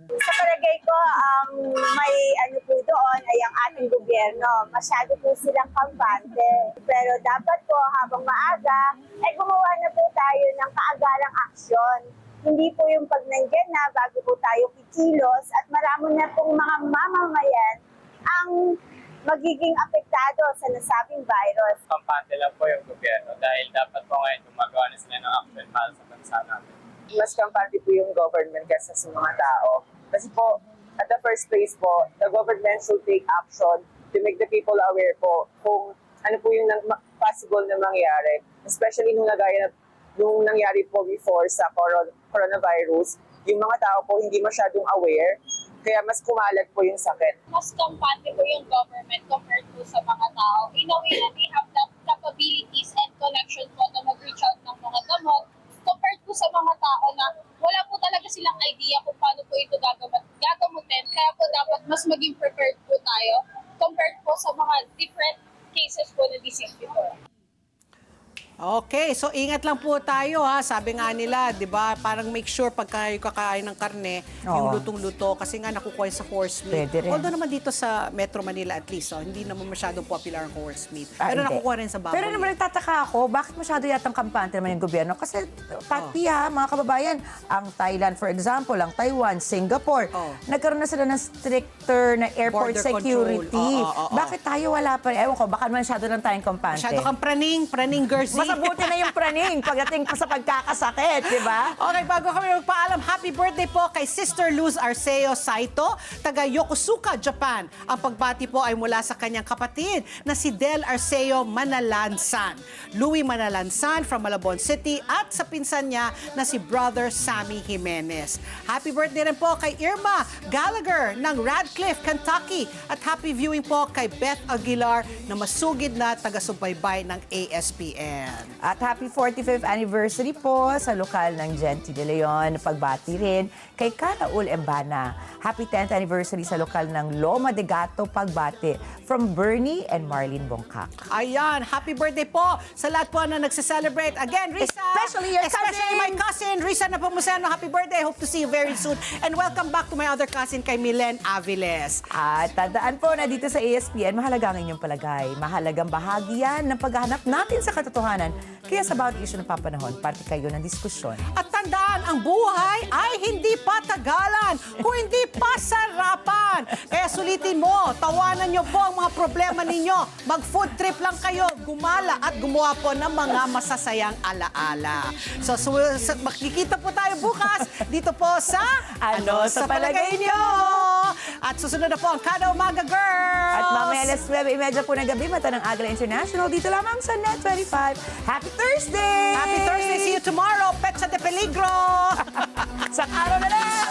Sa palagay ko, ang may ano po doon ay ang ating gobyerno. Masyado po silang kampante. Pero dapat po habang maaga, ay gumawa na po tayo ng kaagalang aksyon. Hindi po yung pag nandiyan na bago po tayo kikilos at marami na pong mga mamamayan ang magiging apektado sa nasabing virus. Kampante lang po yung gobyerno dahil dapat po ngayon gumagawa na sila ng action para sa bansa natin. Mas kampante po yung government kaysa sa mga tao. Kasi po, at the first place po, the government should take action to make the people aware po kung ano po yung possible na mangyari. Especially nung nangyari po before sa coronavirus, yung mga tao po hindi masyadong aware, kaya mas kumalat po yung sakit. Mas kampante po yung government compared po sa mga tao. In a way na they have the capabilities and connection po na mag-reach out ng mga gamot compared po sa mga tao na wala po talaga silang idea kung paano po ito gagamutin. Kaya po dapat mas maging prepared po tayo compared po sa mga different cases po na disease before. Okay, so ingat lang po tayo ha. Sabi nga nila, 'di ba, parang make sure pag kayo kakain ng karne, yung Oo. lutong-luto kasi nga nakukuha sa horse meat. Pwede rin. Although naman dito sa Metro Manila at least, hindi naman masyadong popular ang horse meat. Pero Hindi. nakukuha rin sa baboy. Pero naman nagtataka ako, bakit masyado yatang kampante naman yung gobyerno? Kasi pati mga kababayan, ang Thailand for example, ang Taiwan, Singapore, nagkaroon na sila ng stricter na airport Border security. control. Bakit tayo wala pa rin? Ewan ko, baka masyado lang tayong kampante. Masyado kang praning Gersi. Mas mabuti na yung praning pagdating pa sa pagkakasakit, di ba? Okay, bago kami magpaalam, happy birthday po kay Sister Luz Arceo Saito, taga Yokosuka, Japan. Ang pagbati po ay mula sa kanyang kapatid na si Del Arceo Manalansan, Louie Manalansan from Malabon City at sa pinsan niya na si Brother Sammy Jimenez. Happy birthday rin po kay Irma Gallagher ng Radcliffe, Kentucky at happy viewing po kay Beth Aguilar na masugid na taga-subaybay ng ASPN. At happy 45th anniversary po sa lokal ng Genti de Leon. Pagbati rin kay Caraul Embana. Happy 10th anniversary sa lokal ng Loma de Gato. Pagbati from Bernie and Marlene Bongkak. Ayan, happy birthday po sa lahat po na nagse-celebrate. Again, Risa. Especially your Especially cousin. my cousin, Risa Napomuceno. Happy birthday. Hope to see you very soon. And welcome back to my other cousin, kay Milen Aviles. At tandaan po na dito sa ASPN, mahalaga ang inyong palagay. Mahalagang bahagi yan ng paghahanap natin sa katotohanan. Kaya sa bawat issue ng papanahon, parte kayo ng diskusyon. At tandaan, ang buhay ay hindi patagalan, kung hindi pasarapan. Kaya sulitin mo, tawanan nyo po ang mga problema ninyo. Mag-food trip lang kayo, gumala at gumawa po ng mga masasayang alaala. So, makikita po tayo bukas dito po sa Ano sa Palagay Nyo? At susunod na po ang Kada Umaga Girls! At mamaya alas 9:30 po ng gabi, mata ng Agla International, dito lamang sa Net 25. Happy Thursday! Happy Thursday! See you tomorrow! Petsa de Peligro! Sa araw na lang!